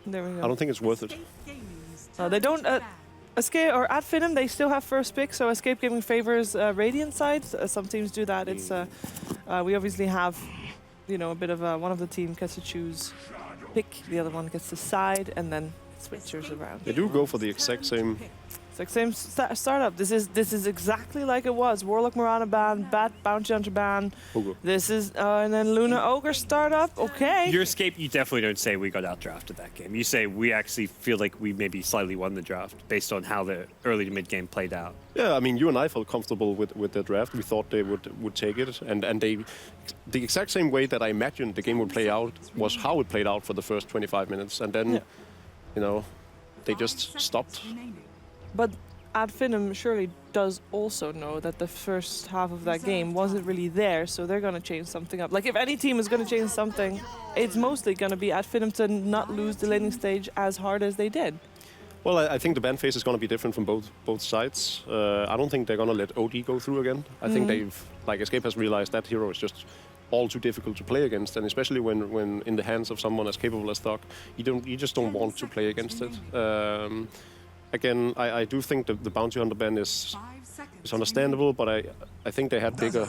There we go. I don't think it's worth it. They don't. Escape or at Finem, they still have first pick, so Escape Gaming favors Radiant side. Some teams do that. It's we obviously have, you know, a bit of one of the team gets to choose pick, the other one gets to side, and then switchers around. They do go for the exact same. It's like same startup. This is exactly like it was. Warlock Mirana ban, Bat Bounty Hunter ban. Ogre. This is and then Luna Ogre startup. Okay. Your Escape, you definitely don't say we got outdrafted that game. You say we actually feel like we maybe slightly won the draft based on how the early to mid game played out. Yeah, I mean, you and I felt comfortable with the draft. We thought they would take it, and they, the exact same way that I imagined the game would play out was how it played out for the first 25 minutes, and then, you know, they just stopped. But Ad Finem surely does also know that the first half of that game wasn't really there, so they're going to change something up. Like, if any team is going to change something, it's mostly going to be Ad Finem to not lose the laning stage as hard as they did. Well, I think the ban phase is going to be different from both sides. I don't think they're going to let OD go through again. I think they've, like, Escape has realized that hero is just all too difficult to play against, and especially when in the hands of someone as capable as Thug, you just don't want to play against it. Again, I do think the Bounty Hunter ban is understandable, but I think they had bigger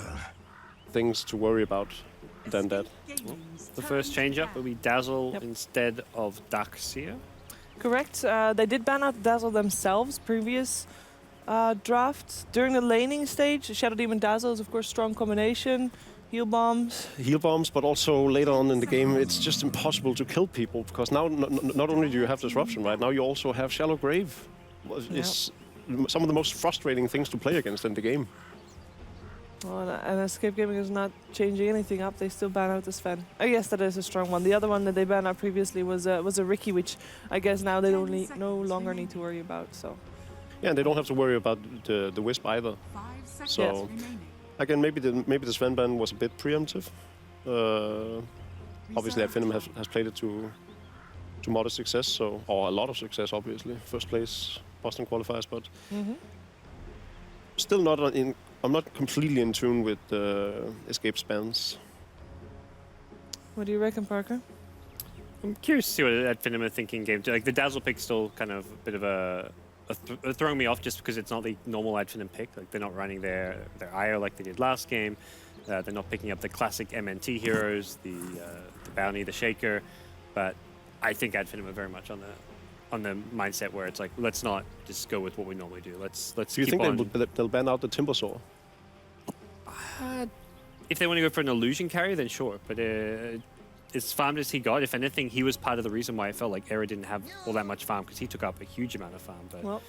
things to worry about than that. Well, the first change-up will be Dazzle instead of Daxia. Correct. They did ban out Dazzle themselves previous draft. During the laning stage, Shadow Demon Dazzle is, of course, strong combination. Heal bombs. Heal bombs, but also later on in the game, it's just impossible to kill people, because now not only do you have Disruption, right? Now you also have Shallow Grave. It's some of the most frustrating things to play against in the game. Well, and Escape Gaming is not changing anything up. They still ban out the Sven. I guess that is a strong one. The other one that they banned out previously was a Ricky, which I guess now they no longer need to worry about. So. Yeah, and they don't have to worry about the Wisp either. So. Again, maybe the Sven ban was a bit preemptive. Obviously, Finem has played it to modest success, so, or a lot of success, obviously. First place, Boston qualifiers, but still not I'm not completely in tune with Escape spans. What do you reckon, Parker? I'm curious to see what Finem are thinking game. Like the Dazzle pick's still kind of a bit of throwing me off just because it's not the normal Ad Finem pick. Like they're not running their IO like they did last game. They're not picking up the classic MNT heroes, the Bounty, the Shaker. But I think Ad Finem are very much on the mindset where it's like, let's not just go with what we normally do. Let's. Do you think they'll ban out the Timber Saw? If they want to go for an illusion carry, then sure. But as farmed as he got, if anything, he was part of the reason why I felt like Era didn't have all that much farm, because he took up a huge amount of farm. But well,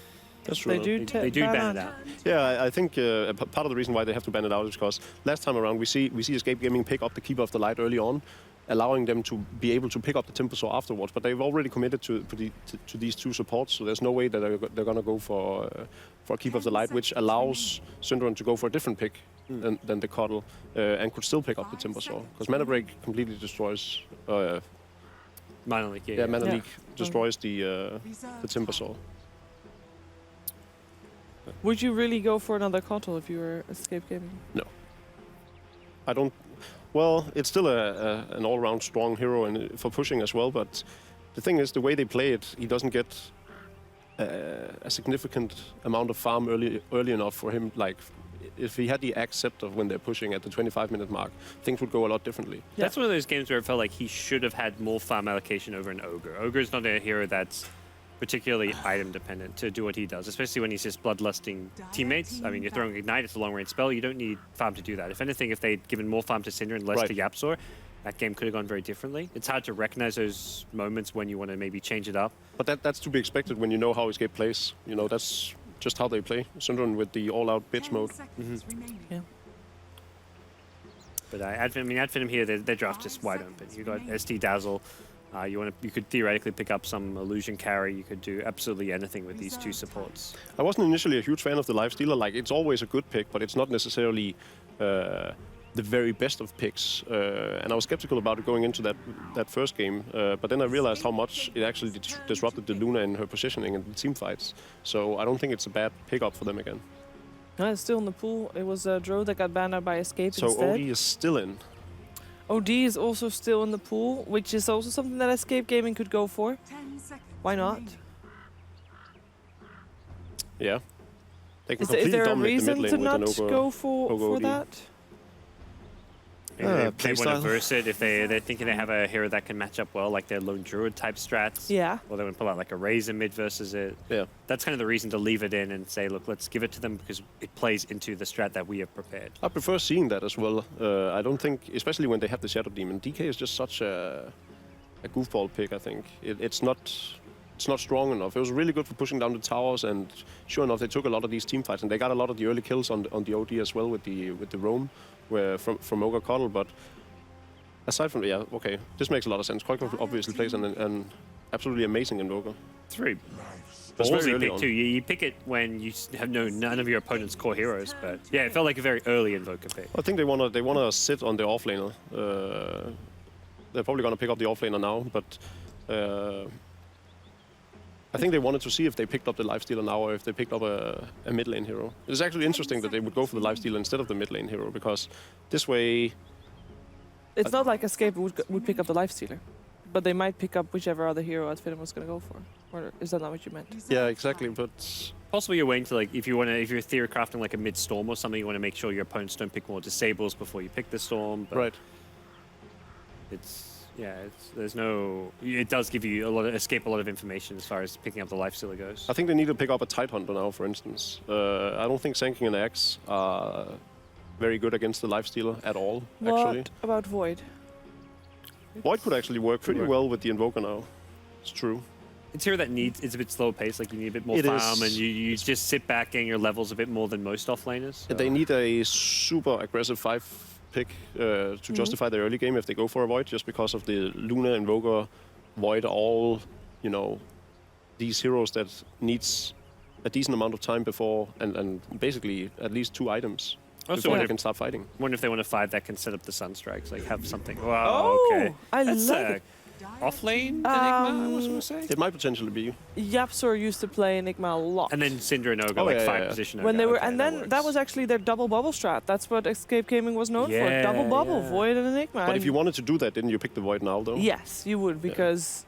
that's true. They do ban it out. Yeah, I think part of the reason why they have to ban it out is because last time around we see Escape Gaming pick up the Keeper of the Light early on, allowing them to be able to pick up the Timber Saw afterwards. But they've already committed to these two supports, so there's no way that they're going to go for a Keeper of the Light, which allows Syndron to go for a different pick than the Cuddle, and could still pick up the Timber Saw, because Mana Break completely destroys. Mana Leak, yeah, Mana Leak destroys the Timber Saw. Would you really go for another Cuddle if you were Escape Gaming? No. I don't. Well, it's still an all-round strong hero and for pushing as well, but the thing is, the way they play it, he doesn't get a significant amount of farm early enough for him. Like, if he had the accept of when they're pushing at the 25-minute mark, things would go a lot differently. Yeah. That's one of those games where it felt like he should have had more farm allocation over an Ogre. Ogre is not a hero that's particularly item dependent to do what he does, especially when he's just bloodlusting teammates. I mean, you're throwing Ignite, it's a long range spell, you don't need farm to do that. If anything, if they'd given more farm to Syndra and less to Yapzor, that game could have gone very differently. It's hard to recognize those moments when you want to maybe change it up. But that's to be expected when you know how Escape plays. You know, that's just how they play. Syndra with the all-out bitch mode. Yeah. But Ad Finem here, their draft is wide open. You got ST Dazzle. You could theoretically pick up some illusion carry. You could do absolutely anything with these two supports. I wasn't initially a huge fan of the Lifestealer. Like, it's always a good pick, but it's not necessarily the very best of picks. And I was skeptical about it going into that first game. But then I realized how much it actually disrupted the Luna in her positioning and the team fights. So I don't think it's a bad pickup for them again. No, it's still in the pool. It was Dro that got banned out by Escape so instead. OD is still in. OD is also still in the pool, which is also something that Escape Gaming could go for. Why not? Yeah. They can Is completely there a dominate the reason mid to lane not with an go for OD. that? Maybe they want to playstyle. verse it if they're thinking they have a hero that can match up well, like their lone druid type strats. Yeah. Or they want to pull out like a Razor mid versus it. Yeah. That's kind of the reason to leave it in and say, look, let's give it to them because it plays into the strat that we have prepared. I prefer seeing that as well. I don't think, especially when they have the Shadow Demon, DK is just such a goofball pick, I think. It's not strong enough. It was really good for pushing down the towers, and sure enough, they took a lot of these team fights, and they got a lot of the early kills on the OD as well with the roam, where from Ogre Cuddle. But aside from okay, this makes a lot of sense. Quite obviously plays an absolutely amazing Invoker. It's very That's very ballsy early pick on. too. You pick it when you have none of your opponent's core heroes, but yeah, it felt like a very early Invoker pick. I think they wanna sit on the offlaner. They're probably gonna pick up the offlaner now, but I think they wanted to see if they picked up the lifestealer now or if they picked up a mid lane hero. It's actually interesting that they would go for the lifestealer instead of the mid lane hero, because this way... It's not like Escape would pick up the lifestealer, but they might pick up whichever other hero Finem was going to go for. Or is that not what you meant? Yeah, exactly, but... Possibly you're waiting to, like, if you're theory crafting like a mid storm or something, you want to make sure your opponents don't pick more disables before you pick the storm. But Right. It does give you a lot of information as far as picking up the lifestealer goes. I think they need to pick up a Tidehunter now, for instance. I don't think Sanking and Axe are very good against the lifestealer at all, actually. What about Void? Void could actually work pretty well with the Invoker now. It's true. It's here that it's a bit slow paced, like you need a bit more It farm, is. and you just sit back getting your levels a bit more than most offlaners. So. They need a super aggressive 5 pick to justify their early game if they go for a Void, just because of the Luna, Invoker, Void, all, these heroes that needs a decent amount of time before, and basically at least 2 items before they can start fighting. I wonder if they want a 5 that can set up the sun strikes, like have something. Oh, Wow, okay. I That's like it. Off-lane Enigma, I was going to say. It might potentially be. Yapsor used to play Enigma a lot. And then Syndra and Ogre, Oh, like yeah, 5 yeah. position When Ogre. they were, Okay, and then that was actually their double bubble strat. That's what Escape Gaming was known for. Double bubble, yeah. Void and Enigma. But if And you wanted to do that, didn't you pick the Void now, though? yes, you would, because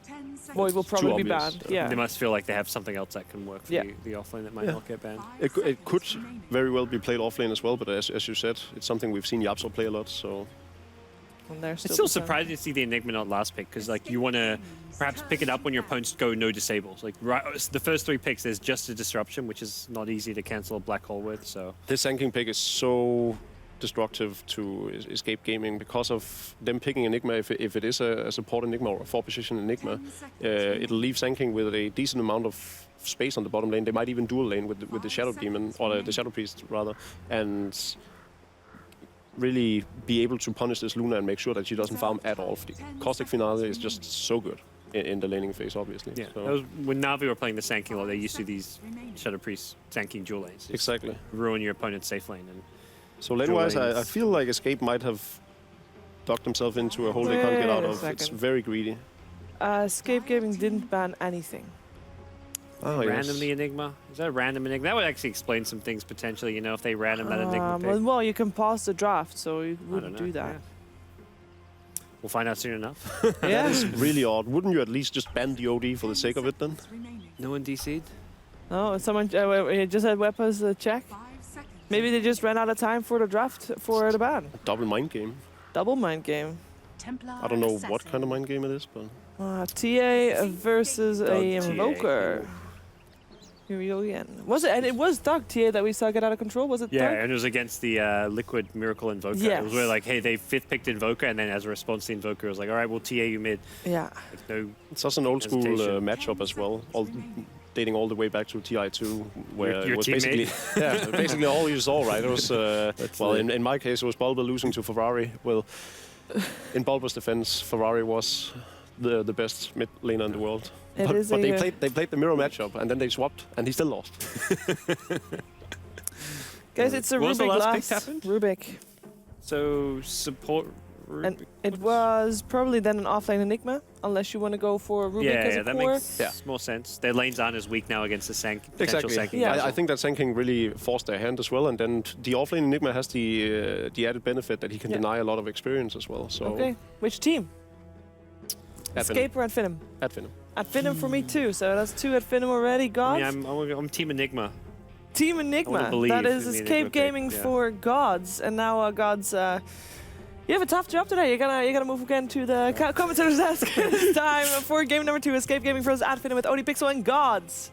Void will probably be obvious. banned. Yeah. They must feel like they have something else that can work for Yeah. the offlane that might not get banned. It could very well be played offlane as well, but as you said, it's something we've seen Yapsor play a lot, so... And they're It's still the same. surprising to see the Enigma not last pick, because like you want to perhaps pick it up when your opponents go no disables. Like the first 3 picks, there's just a disruption, which is not easy to cancel a black hole with. So This Sanking pick is so destructive to Escape Gaming because of them picking Enigma. If it is a support Enigma or a 4-position Enigma, it'll leave Sanking with a decent amount of space on the bottom lane. They might even dual lane with the Shadow Demon, or the Shadow Priest rather, and really be able to punish this Luna and make sure that she doesn't farm at all. The Caustic Finale is just so good in the laning phase, obviously. yeah, So- that was, when Na'Vi were playing the Sanking, they used to do these Shadow Priest Sanking dual lanes. Just Exactly. ruin your opponent's safe lane. And So lane-wise, I lanes. feel like Escape might have dug themselves into a hole they can't get out Wait a of. It's second. very greedy. Escape Gaming didn't ban anything. Oh, yes. randomly Enigma? Is that a random Enigma? That would actually explain some things potentially, if they random that Enigma pick. Well, you can pause the draft, so you I don't wouldn't know, do that. yeah. We'll find out soon enough. Yeah. It's really odd. Wouldn't you at least just ban the OD for the sake of it then? No one DC'd? No, someone just had weapons check. Maybe they just ran out of time for the draft for the ban. Double mind game. Double mind game. I don't know what kind of mind game it is, but... TA versus a Doug TA. Invoker. Here we go again. Was it? And it was Doug TA that we saw get out of control. Was it? Yeah, Doug? and it was against the Liquid Miracle Invoker. It Yes. was where like, hey, they 5th picked Invoker, and then as a response, the Invoker was like, all right, we'll TA you mid. Yeah. Like, no, It's such an old school Hesitation. matchup as well. Dating all the way back to TI2, where Your it was teammate. basically basically all you saw, right? It was well, in my case, it was Bulba losing to Ferrari. Well, in Bulba's defense, Ferrari was the best mid laner in the world. It But, is but a, they played the mirror matchup, and then they swapped, and he still lost. Guys, it's a What was the Rubik last pick last. happened? Rubik. so support And it was probably then an offlane Enigma, unless you want to go for Rubik as a that core. makes more sense. Their lanes aren't as weak now against the potential sanking. Yeah. I think that Sanking really forced their hand as well, and then the offlane Enigma has the added benefit that he can deny a lot of experience as well. So Okay, which team? At Escape or at Finem? At Finem. At Finem for me too, so that's 2 at Finem already. Gods? Yeah, I'm Team Enigma. Team Enigma. That is Escape Gaming for Gods, and now Gods. You have a tough job today. You gotta move again to the commentator's desk. It's time for game number 2. Escape Gaming for us at Finem with ODPixel and Gods.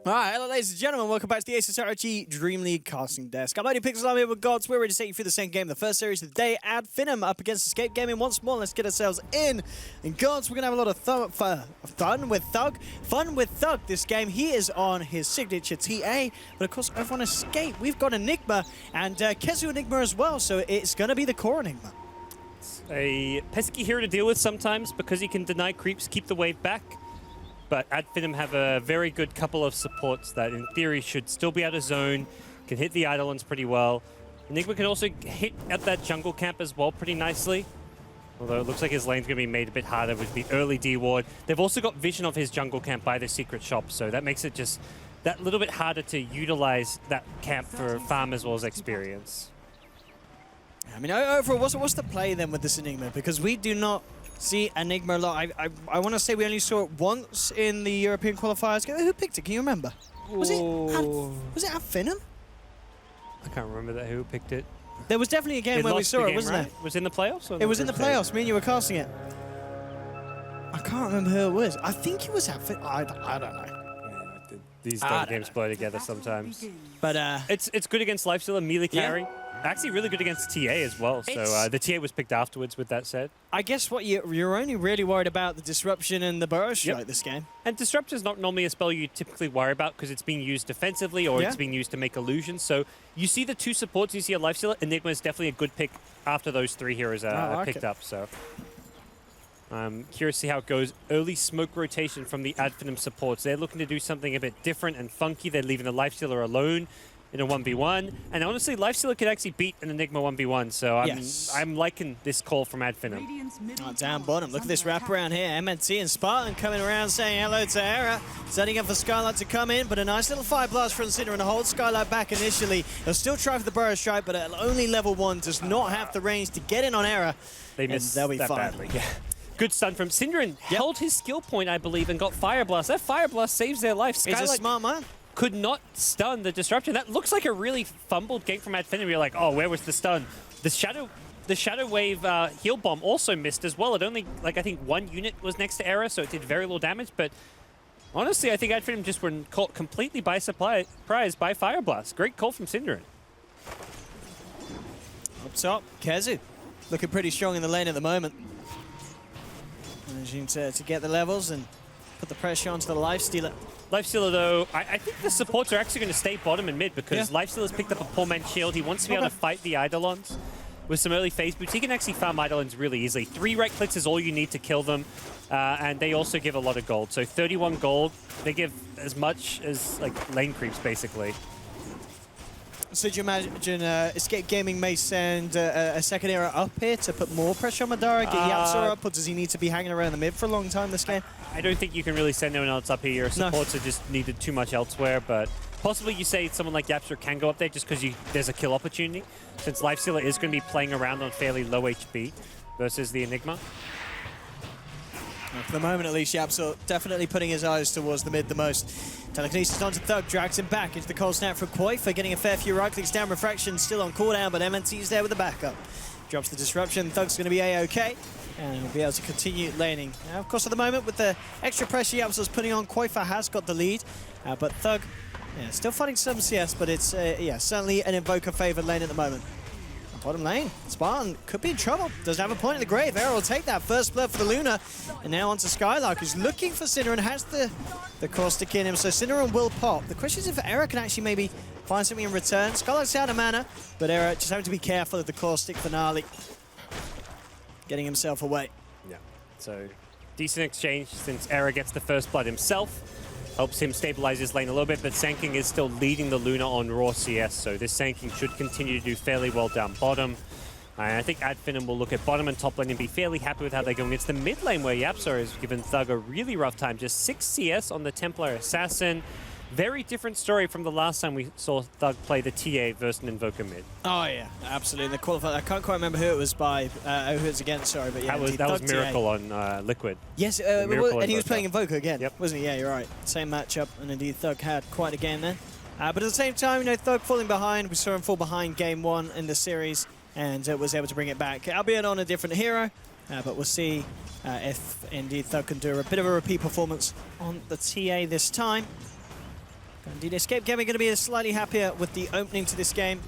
Alright, hello ladies and gentlemen, welcome back to the ASUS ROG DreamLeague casting desk. I'm ODPixel, I'm here with Gods. We're ready to take you through the second game, the first series of the day at Finem up against Escape Gaming once more. Let's get ourselves in. And Gods, we're going to have a lot of fun with Thug this game. He is on his signature TA, but of course over on Escape, we've got Enigma and Kezu Enigma as well, so it's going to be the core Enigma. A pesky hero to deal with sometimes because he can deny creeps, keep the wave back. But Finem have a very good couple of supports that in theory should still be out of zone, can hit the Eidolons pretty well. Enigma can also hit at that jungle camp as well pretty nicely. Although it looks like his lane's going to be made a bit harder with the early D ward. They've also got vision of his jungle camp by the secret shop, so that makes it just that little bit harder to utilize that camp for farm as well as experience. I mean, overall, what's the play then with this Enigma? Because we do not see Enigma a lot. I want to say we only saw it once in the European qualifiers. Who picked it? Can you remember? Was it at Finem? I can't remember that who picked it. There was definitely a game where we saw it, wasn't there? Was it in the playoffs? Or it was in the playoffs. Me and you were casting it. I can't remember who it was. I think it was at Finem. I don't know. Yeah, these Dota games blur together sometimes. But it's good against lifesteal and melee carry. Actually, really good against TA as well. So the TA was picked afterwards. With that said, I guess what you're only really worried about the disruption and the burrow strike this game. And disruption is not normally a spell you typically worry about because it's being used defensively or it's being used to make illusions. So you see the 2 supports. You see a lifestealer. Enigma is definitely a good pick after those 3 heroes are picked up. So I'm curious to see how it goes. Early smoke rotation from the Finem supports. They're looking to do something a bit different and funky. They're leaving the lifestealer alone in a 1v1, and honestly, Lifestealer could actually beat an Enigma 1v1, so I'm liking this call from Finem. Down bottom, look at this wraparound here. MNT and Spartan coming around saying hello to Era, setting up for Skylight to come in, but a nice little fire blast from Cinder and a hold Skylight back initially. He'll still try for the burrow strike, but at only level 1 does not have the range to get in on Era. They missed they'll be that fine. badly. Yeah. Good stun from Synderen. Held his skill point, I believe, and got Fire Blast. That Fire Blast saves their life. He's a smart man. Could not stun the disruption. That looks like a really fumbled game from Finem. You're like, oh, where was the stun? The Shadow Wave heal bomb also missed as well. It only, like, I think 1 unit was next to Era, so it did very little damage. But honestly, I think Finem just were caught completely by surprise by Fire Blast. Great call from Synderen. Up top, Kezu looking pretty strong in the lane at the moment. Managing to get the levels and put the pressure onto the Lifestealer. Lifestealer, though, I think the supports are actually going to stay bottom and mid because Lifestealer's picked up a poor man's shield. He wants to be able to fight the Eidolons with some early phase boots. He can actually farm Eidolons really easily. 3 right clicks is all you need to kill them, and they also give a lot of gold. So 31 gold, they give as much as like lane creeps, basically. So do you imagine Escape Gaming may send a second Era up here to put more pressure on Madara, get Yapsa up, or does he need to be hanging around the mid for a long time this game? I don't think you can really send anyone else up here. Your supports are just needed too much elsewhere, but possibly you say someone like Yapsa can go up there just because there's a kill opportunity, since Lifestealer is going to be playing around on fairly low HP versus the Enigma. For the moment, at least, Yapsa definitely putting his eyes towards the mid the most. Telekinesis onto Thug, drags him back into the cold snap from Koi for getting a fair few right clicks down. Refraction still on cooldown, but MNT's there with the backup. Drops the disruption. Thug's going to be A-OK, and he'll be able to continue laning. Now, of course, at the moment, with the extra pressure Yapsa's putting on, Koifa has got the lead, but Thug still fighting some CS, but it's certainly an Invoker-favored lane at the moment. Bottom lane, Spartan could be in trouble. Doesn't have a point in the grave. Era will take that first blood for the Luna. And now onto Skylark, who's looking for Cinder and has the caustic in him. So Cinder will pop. The question is if Era can actually maybe find something in return. Skylark's out of mana, but Era just having to be careful of the caustic finale. Getting himself away. Yeah, so decent exchange since Era gets the first blood himself. Helps him stabilize his lane a little bit, but Sanking is still leading the Luna on raw CS, so this Sanking should continue to do fairly well down bottom. And I think Finem will look at bottom and top lane and be fairly happy with how they're going. It's the mid lane where YapzOr has given Thug a really rough time. Just 6 CS on the Templar Assassin. Very different story from the last time we saw Thug play the TA versus an Invoker mid. Oh yeah, absolutely. The qualifier. I can't quite remember who it was by, who it was against. Sorry, but yeah, that was Miracle TA. on Liquid. Yes, and he was playing Invoker again, wasn't he? Yeah, you're right. Same matchup, and indeed Thug had quite a game then. But at the same time, you know, Thug falling behind. We saw him fall behind game 1 in the series, and was able to bring it back, albeit on a different hero. But we'll see if indeed Thug can do a bit of a repeat performance on the TA this time. Indeed, Escape Gaming going to be slightly happier with the opening to this game,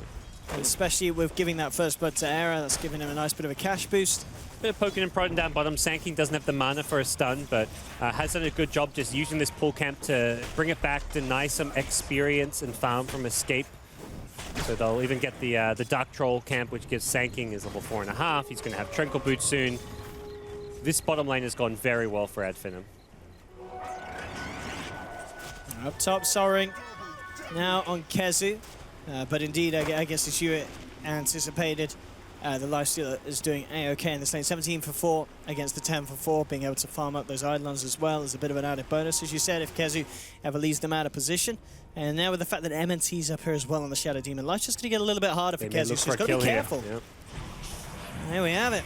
especially with giving that first blood to Era. That's giving him a nice bit of a cash boost. Bit of poking and prodding down bottom. Sanking doesn't have the mana for a stun, but has done a good job just using this pull camp to bring it back, deny some experience and farm from Escape. So they'll even get the Dark Troll camp, which gives Sanking his level 4.5. He's going to have Tranquil Boot soon. This bottom lane has gone very well for Finem. Up top, Soaring now on Kezu. But indeed, I guess as you anticipated, the Lifestealer is doing A-OK in this lane. 17 for 4 against the 10 for 4, being able to farm up those Eidolons as well is a bit of an added bonus, as you said, if Kezu ever leaves them out of position. And now with the fact that MNT's up here as well on the Shadow Demon, life's just going to get a little bit harder for Kezu, so he's got to be careful. Yep. There we have it.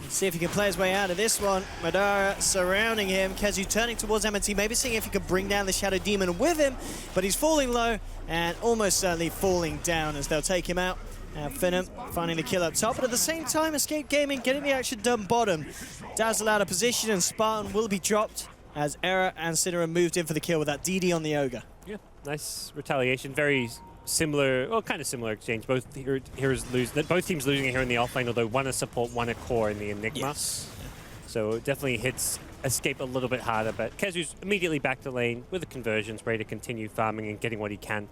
Let's see if he can play his way out of this one. Madara surrounding him. Kezu turning towards MNT, maybe seeing if he could bring down the Shadow Demon with him, but he's falling low and almost certainly falling down as they'll take him out. Finem finding the kill up top, but at the same time, Escape Gaming getting the action done bottom. Dazzle out of position, and Spartan will be dropped as Era and Cinera moved in for the kill with that DD on the Ogre. Yeah, nice retaliation. Very similar, well, kind of similar exchange. Both heroes lose. Both teams losing a hero in the offlane, although one a support, one a core in the Enigma. Yes. So it definitely hits Escape a little bit harder, but Kezu's immediately back to lane with the conversions, ready to continue farming and getting what he can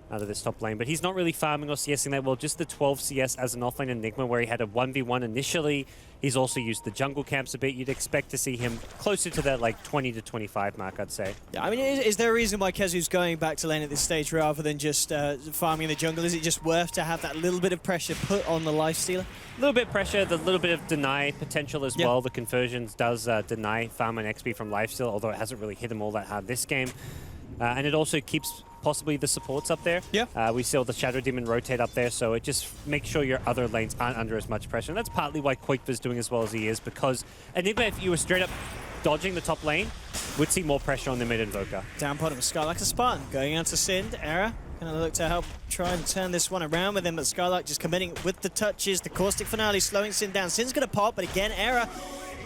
out of this top lane. But he's not really farming or CSing that well, just the 12 CS as an offlane Enigma where he had a 1v1 initially. He's also used the jungle camps a bit. You'd expect to see him closer to that like 20 to 25 mark, I'd say. Yeah, I mean, is there a reason why Kezu's going back to lane at this stage rather than just farming in the jungle? Is it just worth to have that little bit of pressure put on the Lifestealer? A little bit of pressure, the little bit of deny potential as well. The conversions does deny farm and XP from Lifestealer, although it hasn't really hit him all that hard this game. And it also keeps possibly the supports up there. Yeah. We saw the Shadow Demon rotate up there, so it just makes sure your other lanes aren't under as much pressure. And that's partly why Quake's doing as well as he is, because Enigma, if you were straight up dodging the top lane, would see more pressure on the mid Invoker. Down bottom, Skylark a Spartan going out to Sind. Era gonna look to help try and turn this one around with him, but Skylark just committing with the touches. The caustic finale slowing Sind down. Sind's gonna pop, but again, Era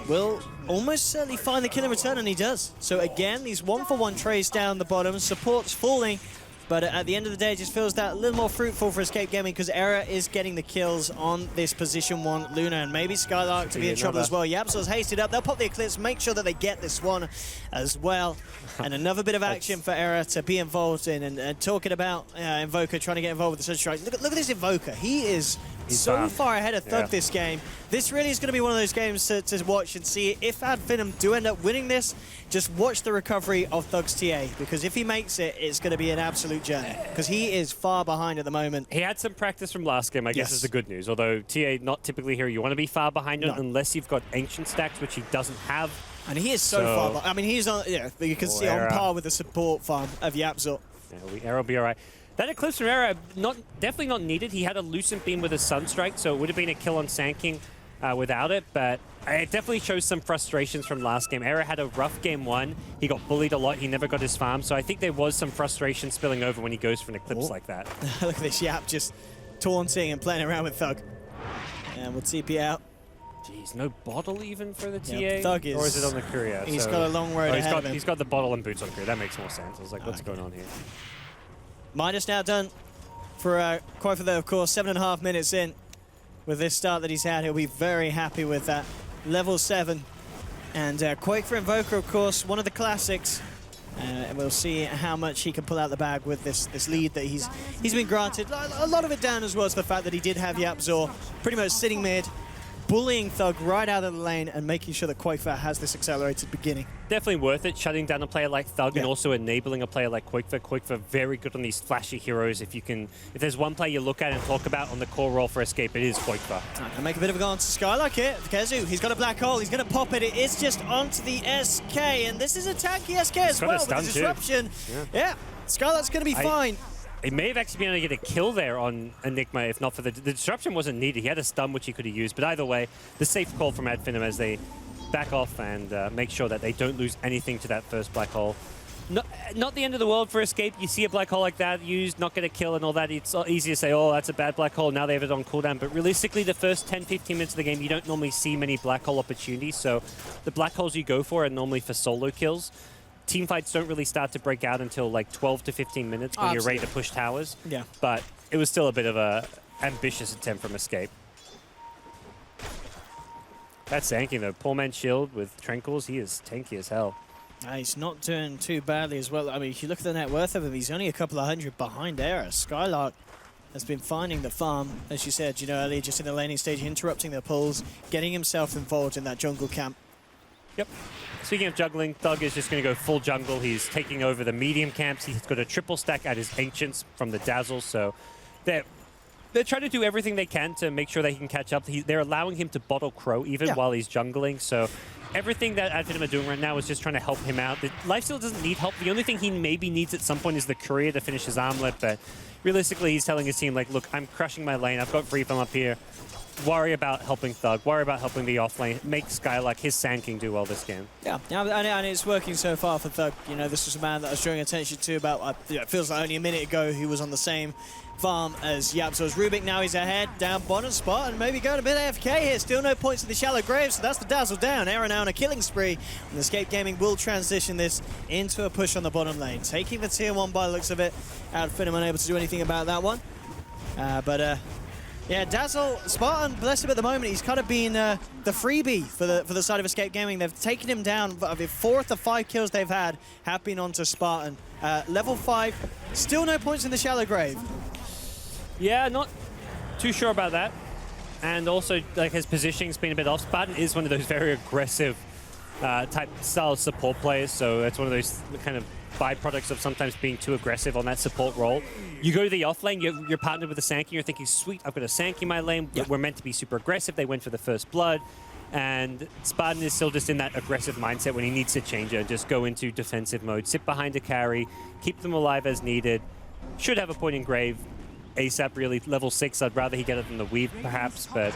will almost certainly find the kill in return, and he does. So again, these 1-for-1 trays down the bottom, support's falling, but at the end of the day, it just feels that a little more fruitful for Escape Gaming because Era is getting the kills on this position 1 Luna, and maybe Skylark to be in trouble as well. YapzOr's hasted up. They'll pop the Eclipse, make sure that they get this one as well. And another bit of action for Era to be involved in. And talking about Invoker trying to get involved with the Surge Strike. Look at this Invoker. He's so far ahead of Thug this game. This really is going to be one of those games to watch and see if Finem do end up winning this. Just watch the recovery of Thug's TA, because if he makes it, it's going to be an absolute journey, because he is far behind at the moment. He had some practice from last game, I guess is the good news, although TA not typically here. You want to be far behind him unless you've got Ancient stacks, which he doesn't have. And he is so far behind. I mean, he's on, you can see on par with the support farm of YapzOr. Yeah, Era will be all right. That Eclipse from Era, definitely not needed. He had a Lucent Beam with a Sunstrike, so it would have been a kill on Sanking without it, but it definitely shows some frustrations from last game. Era had a rough game 1. He got bullied a lot. He never got his farm, so I think there was some frustration spilling over when he goes for an Eclipse like that. Look at this Yap just taunting and playing around with Thug. And we'll TP out. Jeez, no bottle even for the TA? Yep, Thug is, or is it on the courier? He's got a long road ahead of him. He's got the bottle and boots on courier. That makes more sense. I was like, what's going on here? Minus now done for Quakefa, though, of course, 7.5 minutes in. With this start that he's had, he'll be very happy with that. Level 7. And Quakefa Invoker, of course, one of the classics. And we'll see how much he can pull out the bag with this lead that he's been granted. A lot of it down as well as the fact that he did have YapzOr pretty much sitting mid, bullying Thug right out of the lane and making sure that Quakefa has this accelerated beginning. Definitely worth it, shutting down a player like Thug and also enabling a player like Quakefa. Quakefa very good on these flashy heroes. If there's one player you look at and talk about on the core role for Escape, it is Quakefa. Gonna make a bit of a go onto Skylark here. Kezu, he's got a black hole, he's gonna pop it. It is just onto the SK, and this is a tanky SK as well with the disruption. Yeah, Skylark's gonna be fine. He may have actually been able to get a kill there on Enigma if not for the disruption wasn't needed. He had a stun which he could have used, but either way, the safe call from Finem as they back off and make sure that they don't lose anything to that first black hole. Not the end of the world for Escape. You see a black hole like that used, not get a kill and all that, it's easy to say, oh, that's a bad black hole, now they have it on cooldown. But realistically, the first 10-15 minutes of the game, you don't normally see many black hole opportunities, so the black holes you go for are normally for solo kills. Team fights don't really start to break out until like 12 to 15 minutes when you're ready to push towers. Yeah. But it was still a bit of a ambitious attempt from Escape. That's tanking though. Poor man's shield with Tranquils, he is tanky as hell. He's not doing too badly as well. I mean, if you look at the net worth of him, he's only a couple of hundred behind Era. Skylark has been finding the farm, as you said, earlier, just in the laning stage, interrupting their pulls, getting himself involved in that jungle camp. Yep. Speaking of juggling, Thug is just going to go full jungle. He's taking over the medium camps. He's got a triple stack at his Ancients from the Dazzle, so they're trying to do everything they can to make sure that he can catch up. They're allowing him to bottle Crow even while he's jungling, so everything that Finem are doing right now is just trying to help him out. Lifesteal doesn't need help. The only thing he maybe needs at some point is the Courier to finish his armlet, but realistically he's telling his team, like, look, I'm crushing my lane. I've got Free Thumb up here. Worry about helping Thug, worry about helping the offlane, make Skylark, his Sand King, do well this game. Yeah, and it's working so far for Thug. This was a man that I was drawing attention to about, it feels like only a minute ago he was on the same farm as YapzOr's Rubik. Now he's ahead, down bottom spot, and maybe going a bit AFK here. Still no points in the shallow grave, so that's the Dazzle down. Era now on a killing spree, and Escape Gaming will transition this into a push on the bottom lane. Taking the tier 1 by the looks of it. Finem unable to do anything about that one. Yeah, Dazzle, Spartan, bless him at the moment, he's kind of been the freebie for the side of Escape Gaming. They've taken him down, but the 4 of the 5 kills they've had have been onto Spartan. Level 5, still no points in the shallow grave. Yeah, not too sure about that. And also, like, his positioning's been a bit off. Spartan is one of those very aggressive type style support players, so it's one of those kind of byproducts of sometimes being too aggressive on that support role. You go to the off lane, you're partnered with a Sankey, you're thinking, sweet, I've got a Sankey in my lane, we're meant to be super aggressive, they went for the first blood, and Spartan is still just in that aggressive mindset when he needs to change it and just go into defensive mode, sit behind a carry, keep them alive as needed, should have a point in grave, ASAP really, level 6, I'd rather he get it than the Weave perhaps, but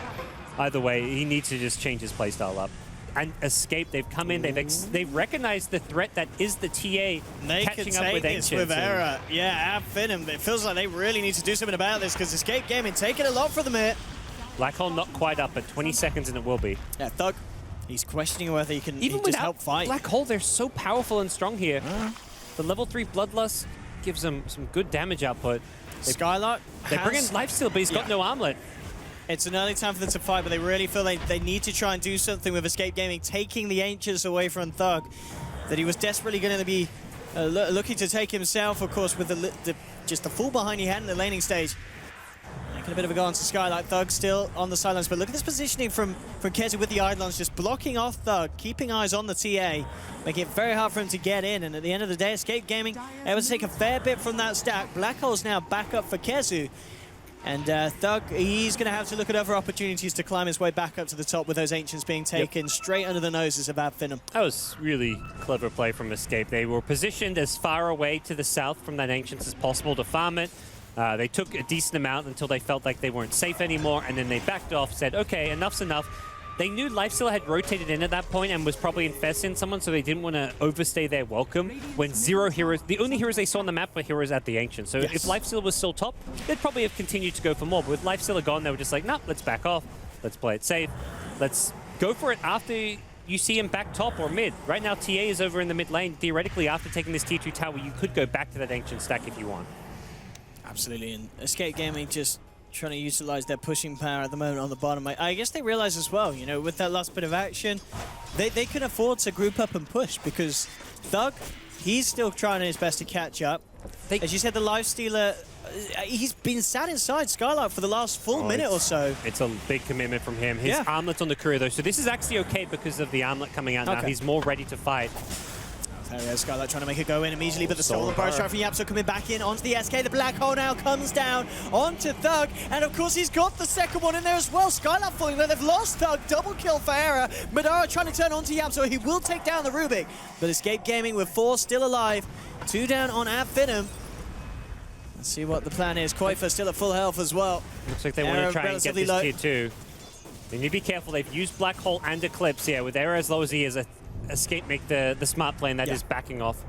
either way, he needs to just change his playstyle up. And Escape, they've come in, they've recognized the threat that is the TA catching up with Ancients. With Era. Yeah, Finem, it feels like they really need to do something about this because Escape Gaming taking a lot from them here. Black Hole not quite up, but 20 seconds and it will be. Yeah, Thug, he's questioning whether he can even just help fight. Black Hole, they're so powerful and strong here. The level 3 Bloodlust gives them some good damage output. Skylark, they bring in Lifesteal, but he's got no armlet. It's an early time for them to fight, but they really feel like they need to try and do something with Escape Gaming, taking the Ancients away from Thug, that he was desperately going to be looking to take himself, of course, with just the full behind he had in the laning stage. Making a bit of a go on to Skylark. Thug still on the sidelines, but look at this positioning from Kezu with the Eidolons, just blocking off Thug, keeping eyes on the TA, making it very hard for him to get in, and at the end of the day, Escape Gaming able to take a fair bit from that stack. Black Hole's now back up for Kezu. And Thug, he's going to have to look at other opportunities to climb his way back up to the top with those Ancients being taken straight under the noses of Finem. That was really clever play from Escape. They were positioned as far away to the south from that Ancients as possible to farm it. They took a decent amount until they felt like they weren't safe anymore, and then they backed off, said, okay, enough's enough. They knew Lifesteal had rotated in at that point and was probably infesting someone, so they didn't want to overstay their welcome when 0 heroes... The only heroes they saw on the map were heroes at the Ancient. So if Lifesteal was still top, they'd probably have continued to go for more. But with Lifesteal gone, they were just like, nah, let's back off. Let's play it safe. Let's go for it after you see him back top or mid. Right now, TA is over in the mid lane. Theoretically, after taking this T2 tower, you could go back to that Ancient stack if you want. Absolutely, and Escape Gaming just trying to utilize their pushing power at the moment on the bottom. I guess they realize as well, with that last bit of action, they can afford to group up and push because Thug, He's still trying his best to catch up. As you said, the Lifestealer, he's been sat inside Skylark for the last full minute or so. It's a big commitment from him. His armlet's on the courier, though, so this is actually okay because of the armlet coming out now. He's more ready to fight. Skylark trying to make it go in immediately, but the Solar Burst strike from Yapso coming back in onto the SK. The Black Hole now comes down onto Thug, and of course he's got the second one in there as well. Skylark falling there, they've lost Thug, double kill for Era. Madara trying to turn onto Yapso, he will take down the Rubik, but Escape Gaming with 4 still alive, 2 down on Finem. Let's see what the plan is. Koifa still at full health as well. Looks like they want to try and get this tier 2. They need to be careful, they've used Black Hole and Eclipse, with Era as low as he is. Escape make the smart play, and that is backing off.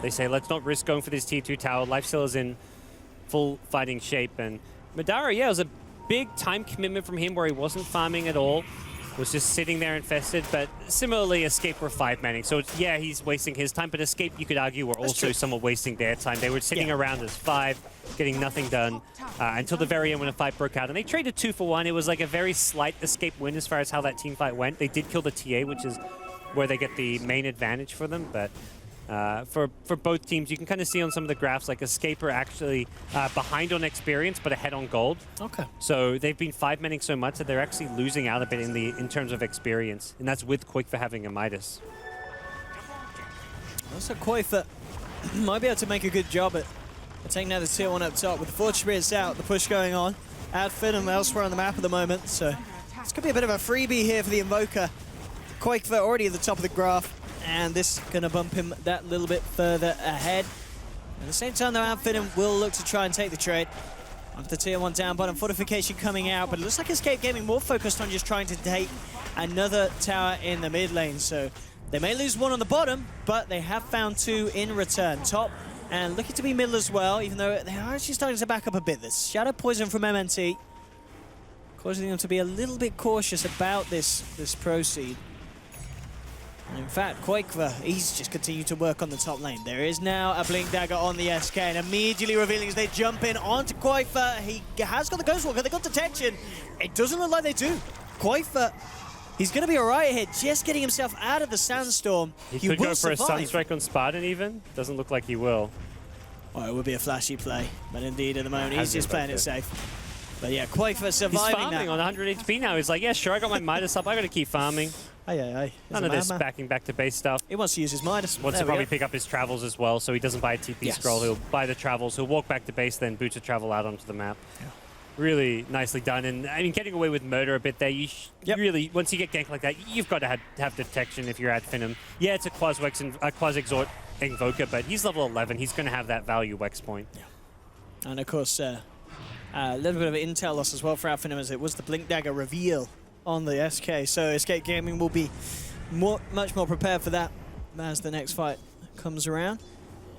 They say, let's not risk going for this tier 2 tower. Lifesteal is in full fighting shape, and Madara, it was a big time commitment from him where he wasn't farming at all, was just sitting there infested, but similarly, Escape were 5-manning, so he's wasting his time, but Escape, you could argue, were also somewhat wasting their time. They were sitting around as 5, getting nothing done, until the very end when a fight broke out, and they traded 2 for 1. It was like a very slight Escape win as far as how that team fight went. They did kill the TA, which is where they get the main advantage for them, but for both teams, you can kind of see on some of the graphs, like Escape are actually behind on experience, but ahead on gold. Okay. So they've been 5-manning so much that they're actually losing out a bit in terms of experience, and that's with Quick for having a Midas. Also, Koifa might be able to make a good job at taking out the tier 1 up top with the Forge Spirits out, the push going on. Finem elsewhere on the map at the moment, so it's going to be a bit of a freebie here for the Invoker. Koifa already at the top of the graph, and this is going to bump him that little bit further ahead. At the same time, though, Finem will look to try and take the trade. Onto the tier 1 down bottom, fortification coming out, but it looks like Escape Gaming more focused on just trying to take another tower in the mid lane. So they may lose 1 on the bottom, but they have found 2 in return. Top and looking to be middle as well, even though they are actually starting to back up a bit. This Shadow Poison from MNT causing them to be a little bit cautious about this proceed. And in fact, Koifa, he's just continued to work on the top lane. There is now a Blink Dagger on the SK, and immediately revealing as they jump in onto Koifa. He has got the Ghostwalker, they got detection. It doesn't look like they do. Koifa, he's going to be all right here, just getting himself out of the sandstorm. He could go for a Sunstrike on Spartan even. Doesn't look like he will. Well, it would be a flashy play, but indeed at the moment he's just playing it safe. But yeah, Koifa surviving. He's farming on 100 HP now. He's like, yeah, sure, I got my Midas up. I got to keep farming. None of this backing back to base stuff. He wants to use his Midas. Wants to probably pick up his travels as well, so he doesn't buy a TP scroll. He'll buy the travels. He'll walk back to base, then boot a travel out onto the map. Yeah. Really nicely done. And I mean, getting away with murder a bit there. You really, once you get ganked like that, you've got to have detection if you're at Finem. Yeah, it's a Quas-Exort Invoker, but he's level 11. He's going to have that value Wex point. Yeah. And of course, a little bit of intel loss as well for Finem, as it was the Blink Dagger reveal on the SK, so Escape Gaming will be much more prepared for that as the next fight comes around.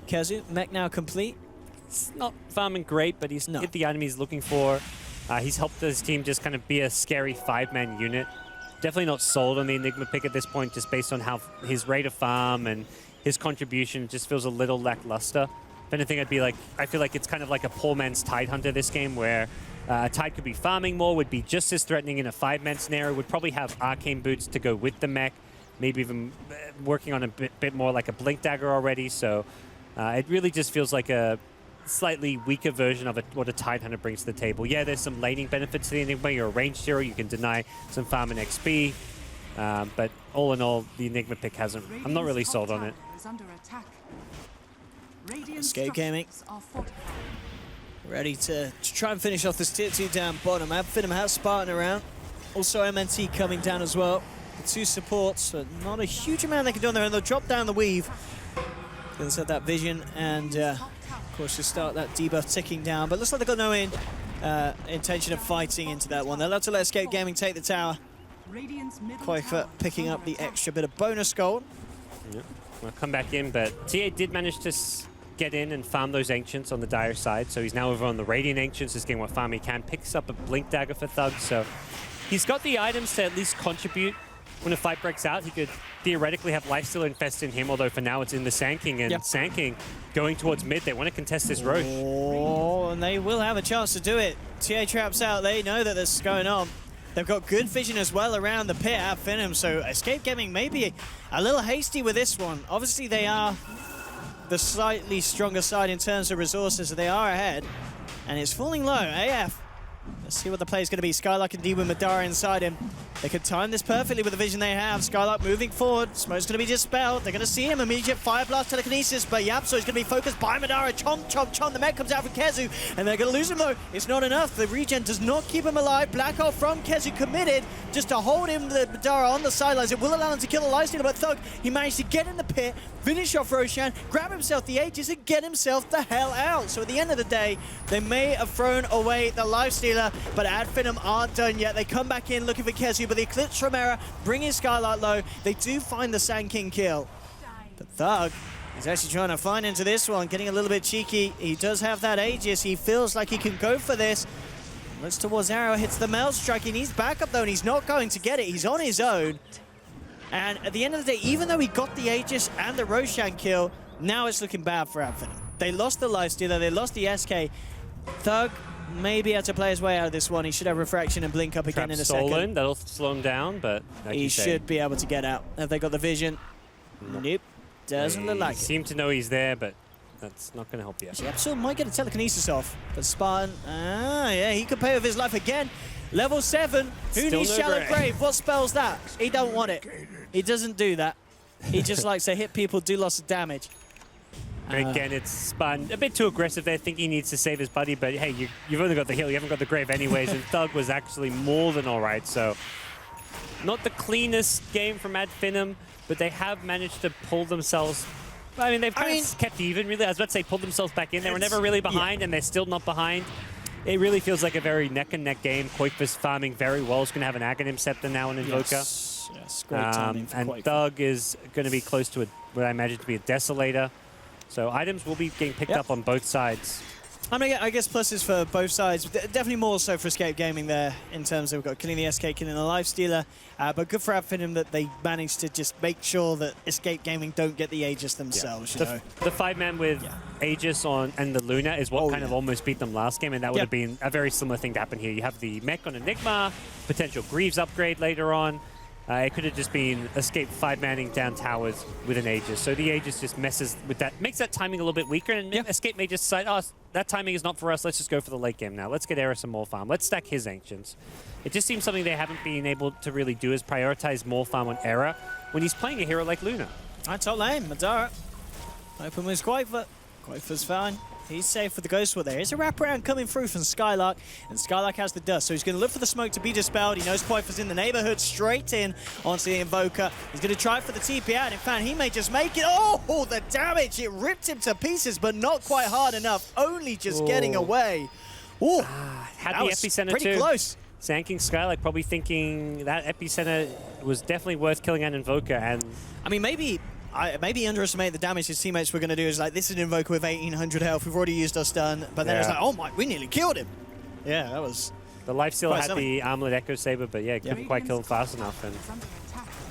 Kazu, mech now complete. It's not farming great, but he's hit the item he's looking for. He's helped his team just kind of be a scary 5-man unit. Definitely not sold on the Enigma pick at this point, just based on how his rate of farm and his contribution just feels a little lackluster. If anything, I feel like it's kind of like a poor man's Tidehunter this game, where Tide could be farming more, would be just as threatening in a 5-man scenario, would probably have arcane boots to go with the mech, maybe even working on a bit more like a Blink Dagger already. So it really just feels like a slightly weaker version of what a Tidehunter brings to the table. Yeah, there's some laning benefits to the Enigma. You're a ranged hero, you can deny some farm and XP. But all in all, the Enigma pick hasn't. I'm not really sold on it. Escape Gaming ready to try and finish off this tier 2 down bottom. Finem has Spartan around. Also MNT coming down as well. The 2 supports, but not a huge amount they can do on there, and they'll drop down the weave. Gonna set that vision and of course just start that debuff ticking down, but looks like they've got no intention of fighting into that one. They'll have to let Escape Gaming take the tower. Koifa picking up the extra bit of bonus gold. Yep. I'll come back in, but TA did manage to get in and farm those Ancients on the Dire side, so he's now over on the Radiant Ancients, just getting what farm he can. Picks up a Blink Dagger for Thug, so he's got the items to at least contribute when a fight breaks out. He could theoretically have Lifesteal infest in him, although for now it's in the Sand King, and Sand King going towards mid. They want to contest this Roche. Oh, and they will have a chance to do it. TA traps out, they know that this is going on. They've got good vision as well around the pit at Finem, so Escape Gaming may be a little hasty with this one. Obviously they are the slightly stronger side in terms of resources, so they are ahead. And it's falling low. AF. Let's see what the play is going to be. Skylark indeed with Madara inside him. They could time this perfectly with the vision they have. Skylark moving forward. Smoke's going to be dispelled. They're going to see him. Immediate Fire Blast telekinesis. But Yapso is going to be focused by Madara. Chomp, chomp, chomp. The mech comes out from Kezu. And they're going to lose him though. It's not enough. The regen does not keep him alive. Black Hole from Kezu committed just to hold him, the Madara, on the sidelines. It will allow him to kill the Lifestealer. But Thug, he managed to get in the pit, finish off Roshan, grab himself the Aegis and get himself the hell out. So at the end of the day, they may have thrown away the Lifestealer, but Finem aren't done yet. They come back in looking for Kezu, but the Eclipse from Era bringing Skylark low. They do find the Sand King kill. But Thug is actually trying to find into this one, getting a little bit cheeky. He does have that Aegis. He feels like he can go for this. Looks towards Arrow, hits the Mel Strike. He needs backup though, and he's not going to get it. He's on his own. And at the end of the day, even though he got the Aegis and the Roshan kill, now it's looking bad for Finem. They lost the Lifestealer, they lost the SK. Thug maybe had to play his way out of this one. He should have Refraction and Blink up again in a second. That'll slow him down, but like he should be able to get out. Have they got the vision? Nope. Doesn't look like it. Seem to know he's there, but that's not going to help you. Absol might get a telekinesis off, but Spartan, yeah, he could pay with his life again. Level 7, who needs Shallow Grave? What spells that? He don't want it. He doesn't do that. He just likes to hit people, do lots of damage. Again, it's Spartan a bit too aggressive there, thinking he needs to save his buddy, but hey, you've only got the heal, you haven't got the grave anyways, and Thug was actually more than all right, so not the cleanest game from Finem, but they have managed to pull themselves. I mean, they've kind of kept even, really. I was about to say pulled themselves back in. They were never really behind, and they're still not behind. It really feels like a very neck-and-neck game. Koikva's farming very well. He's going to have an Aghanim Scepter now and Invoker. Yes, great timing for and Koikva. Thug is going to be close to what I imagine to be a Desolator. So items will be getting picked up on both sides. I mean, I guess pluses for both sides. Definitely more so for Escape Gaming there in terms of we've got killing the SK, killing the Lifestealer. But good for Finem that they managed to just make sure that Escape Gaming don't get the Aegis themselves. You know? The 5-man with Aegis on and the Luna is what kind of almost beat them last game, and that would have been a very similar thing to happen here. You have the mech on Enigma, potential Greaves upgrade later on. It could have just been Escape 5-manning down towers with an Aegis. So the Aegis just messes with that, makes that timing a little bit weaker, and Escape may just decide, oh, that timing is not for us, let's just go for the late game now. Let's get Era some more farm. Let's stack his Ancients. It just seems something they haven't been able to really do is prioritize more farm on Era when he's playing a hero like Luna. Right, top lane, Madara. Open with Koikva. Koikva's fine. He's safe with the Ghost War there. There's a wraparound coming through from Skylark, and Skylark has the dust, so he's going to look for the smoke to be dispelled. He knows Koikva's in the neighborhood, straight in onto the Invoker. He's going to try for the TP out. In fact, he may just make it. Oh, the damage! It ripped him to pieces, but not quite hard enough. Only just getting away. Oh, had the epicenter pretty too. Close. Sand King Skylark probably thinking that epicenter was definitely worth killing an Invoker, and I mean, maybe underestimate the damage his teammates were going to do. Is like, this is an Invoker with 1800 health. We've already used our stun. But then it's like, oh my, we nearly killed him. Yeah, that was... The Lifestealer had the Armlet Echo Saber, but yeah, couldn't quite kill him fast enough.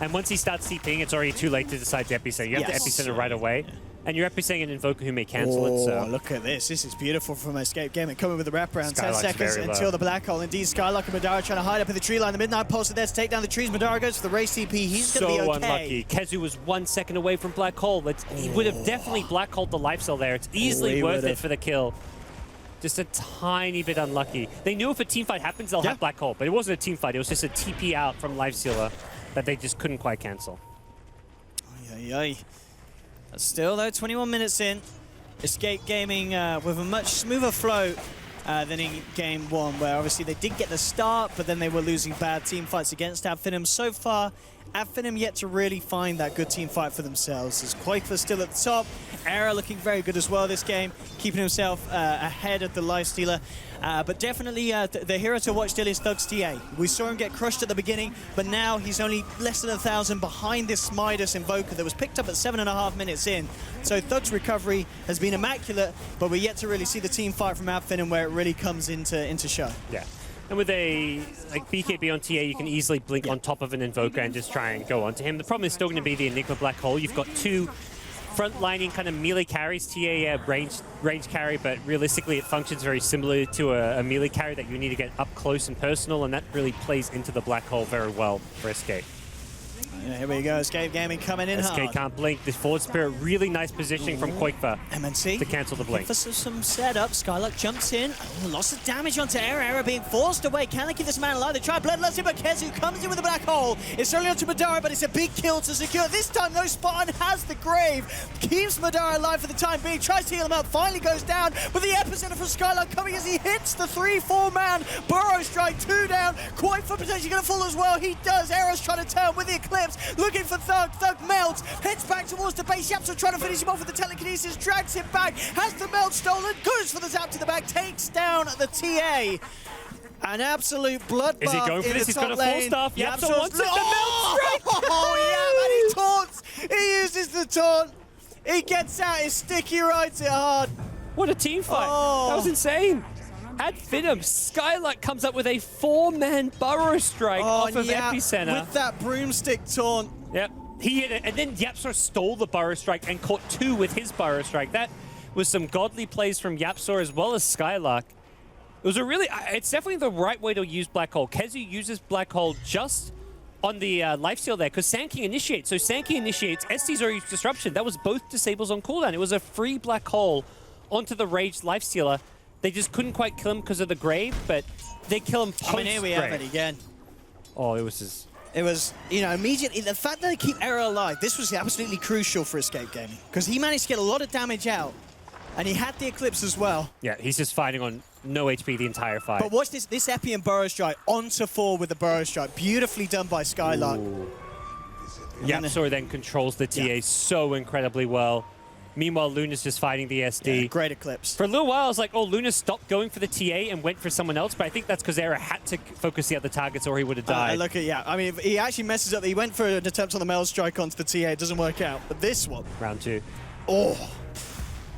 And once he starts TPing, it's already too late to decide to Epicenter. You have to Epicenter right away. And you're Epicentering an Invoker who may cancel it, so... look at this. This is beautiful from Escape Gaming. Coming with the wraparound. 10 Skylark's seconds until the Black Hole. Indeed, Skylark and Madara trying to hide up in the tree line. The Midnight Pulse are there to take down the trees. Madara goes for the race TP. He's going to be okay. Unlucky. Kezu was 1 second away from Black Hole. He would have definitely Black Holed the life cell there. It's easily worth it for the kill. Just a tiny bit unlucky. They knew if a team fight happens, they'll have Black Hole, but it wasn't a team fight. It was just a TP out from Lifestealer that they just couldn't quite cancel. Still, though, 21 minutes in. Escape Gaming with a much smoother flow than in Game 1, where obviously they did get the start, but then they were losing bad team fights against Finem. So far, Finem yet to really find that good team fight for themselves. As Koikva still at the top, Era looking very good as well this game, keeping himself ahead of the Lifestealer. But definitely the hero to watch still is Thug's TA. We saw him get crushed at the beginning, but now he's only less than 1,000 behind this Midas Invoker that was picked up at 7.5 minutes in. So Thug's recovery has been immaculate, but we're yet to really see the team fight from Finem where it really comes into show. Yeah. And with a BKB on TA, you can easily blink on top of an Invoker and just try and go onto him. The problem is still going to be the Enigma Black Hole. You've got two front-lining kind of melee carries. TA range carry, but realistically it functions very similar to a melee carry that you need to get up close and personal, and that really plays into the Black Hole very well for Escape. Yeah, here we go. Escape Gaming coming in SK hard. can't blink. This forward spirit, really nice positioning from Quakefa MNT to cancel the blink. for some setup. Skylark jumps in. Oh, lots of damage onto Era. Era being forced away. Can they keep this man alive? They try Bloodlust, but Kezu comes in with a black hole. It's only onto Madara, but it's a big kill to secure. This time, though, Spartan has the grave. Keeps Madara alive for the time being. Tries to heal him up. Finally goes down. But the epicenter from Skylark coming as he hits the 3-4 man. Burrow strike, 2 down. Quakefa potentially going to fall as well. He does. Era's trying to turn with the Eclipse. Looking for Thug. Thug melts. Heads back towards the base. Yapso trying to finish him off with the telekinesis. Drags him back. Has the melt stolen. Goes for the zap to the back. Takes down the TA. An absolute bloodbath. Is he going for this? He's got a full staff. Yapso wants it. The melt strike. Oh, yeah, and he taunts. He uses the taunt. He gets out his stick. He rides it hard. What a team fight. Oh. That was insane. At Finem, Skylark comes up with a 4-man burrow strike off of Epicenter. With that broomstick taunt. Yep. He hit it, and then Yapsor stole the burrow strike and caught 2 with his burrow strike. That was some godly plays from Yapsor as well as Skylark. It was a really, it's definitely the right way to use Black Hole. Kezu uses Black Hole just on the lifesteal there, because Sand King initiates. So Sand King initiates, ST's already used Disruption. That was both disables on cooldown. It was a free Black Hole onto the Raged Lifestealer. They just couldn't quite kill him because of the grave, but they kill him post-grave. I mean, here we have it again. Oh, it was his... It was, you know, immediately, the fact that they keep Era alive, this was absolutely crucial for Escape Gaming, because he managed to get a lot of damage out, and he had the Eclipse as well. Yeah, he's just fighting on no HP the entire fight. But watch this Epi and Burrow Strike onto 4 with the Burrow Strike. Beautifully done by Skylark. Yapsor then controls the TA so incredibly well. Meanwhile, Luna's just fighting the SD. Yeah, great Eclipse. For a little while, I was like, oh, Luna stopped going for the TA and went for someone else, but I think that's because Era had to focus the other targets or he would have died. Look at, yeah, I mean, he actually messes up. He went for an attempt on the Mel Strike onto the TA. It doesn't work out. But this one. Round 2. Oh.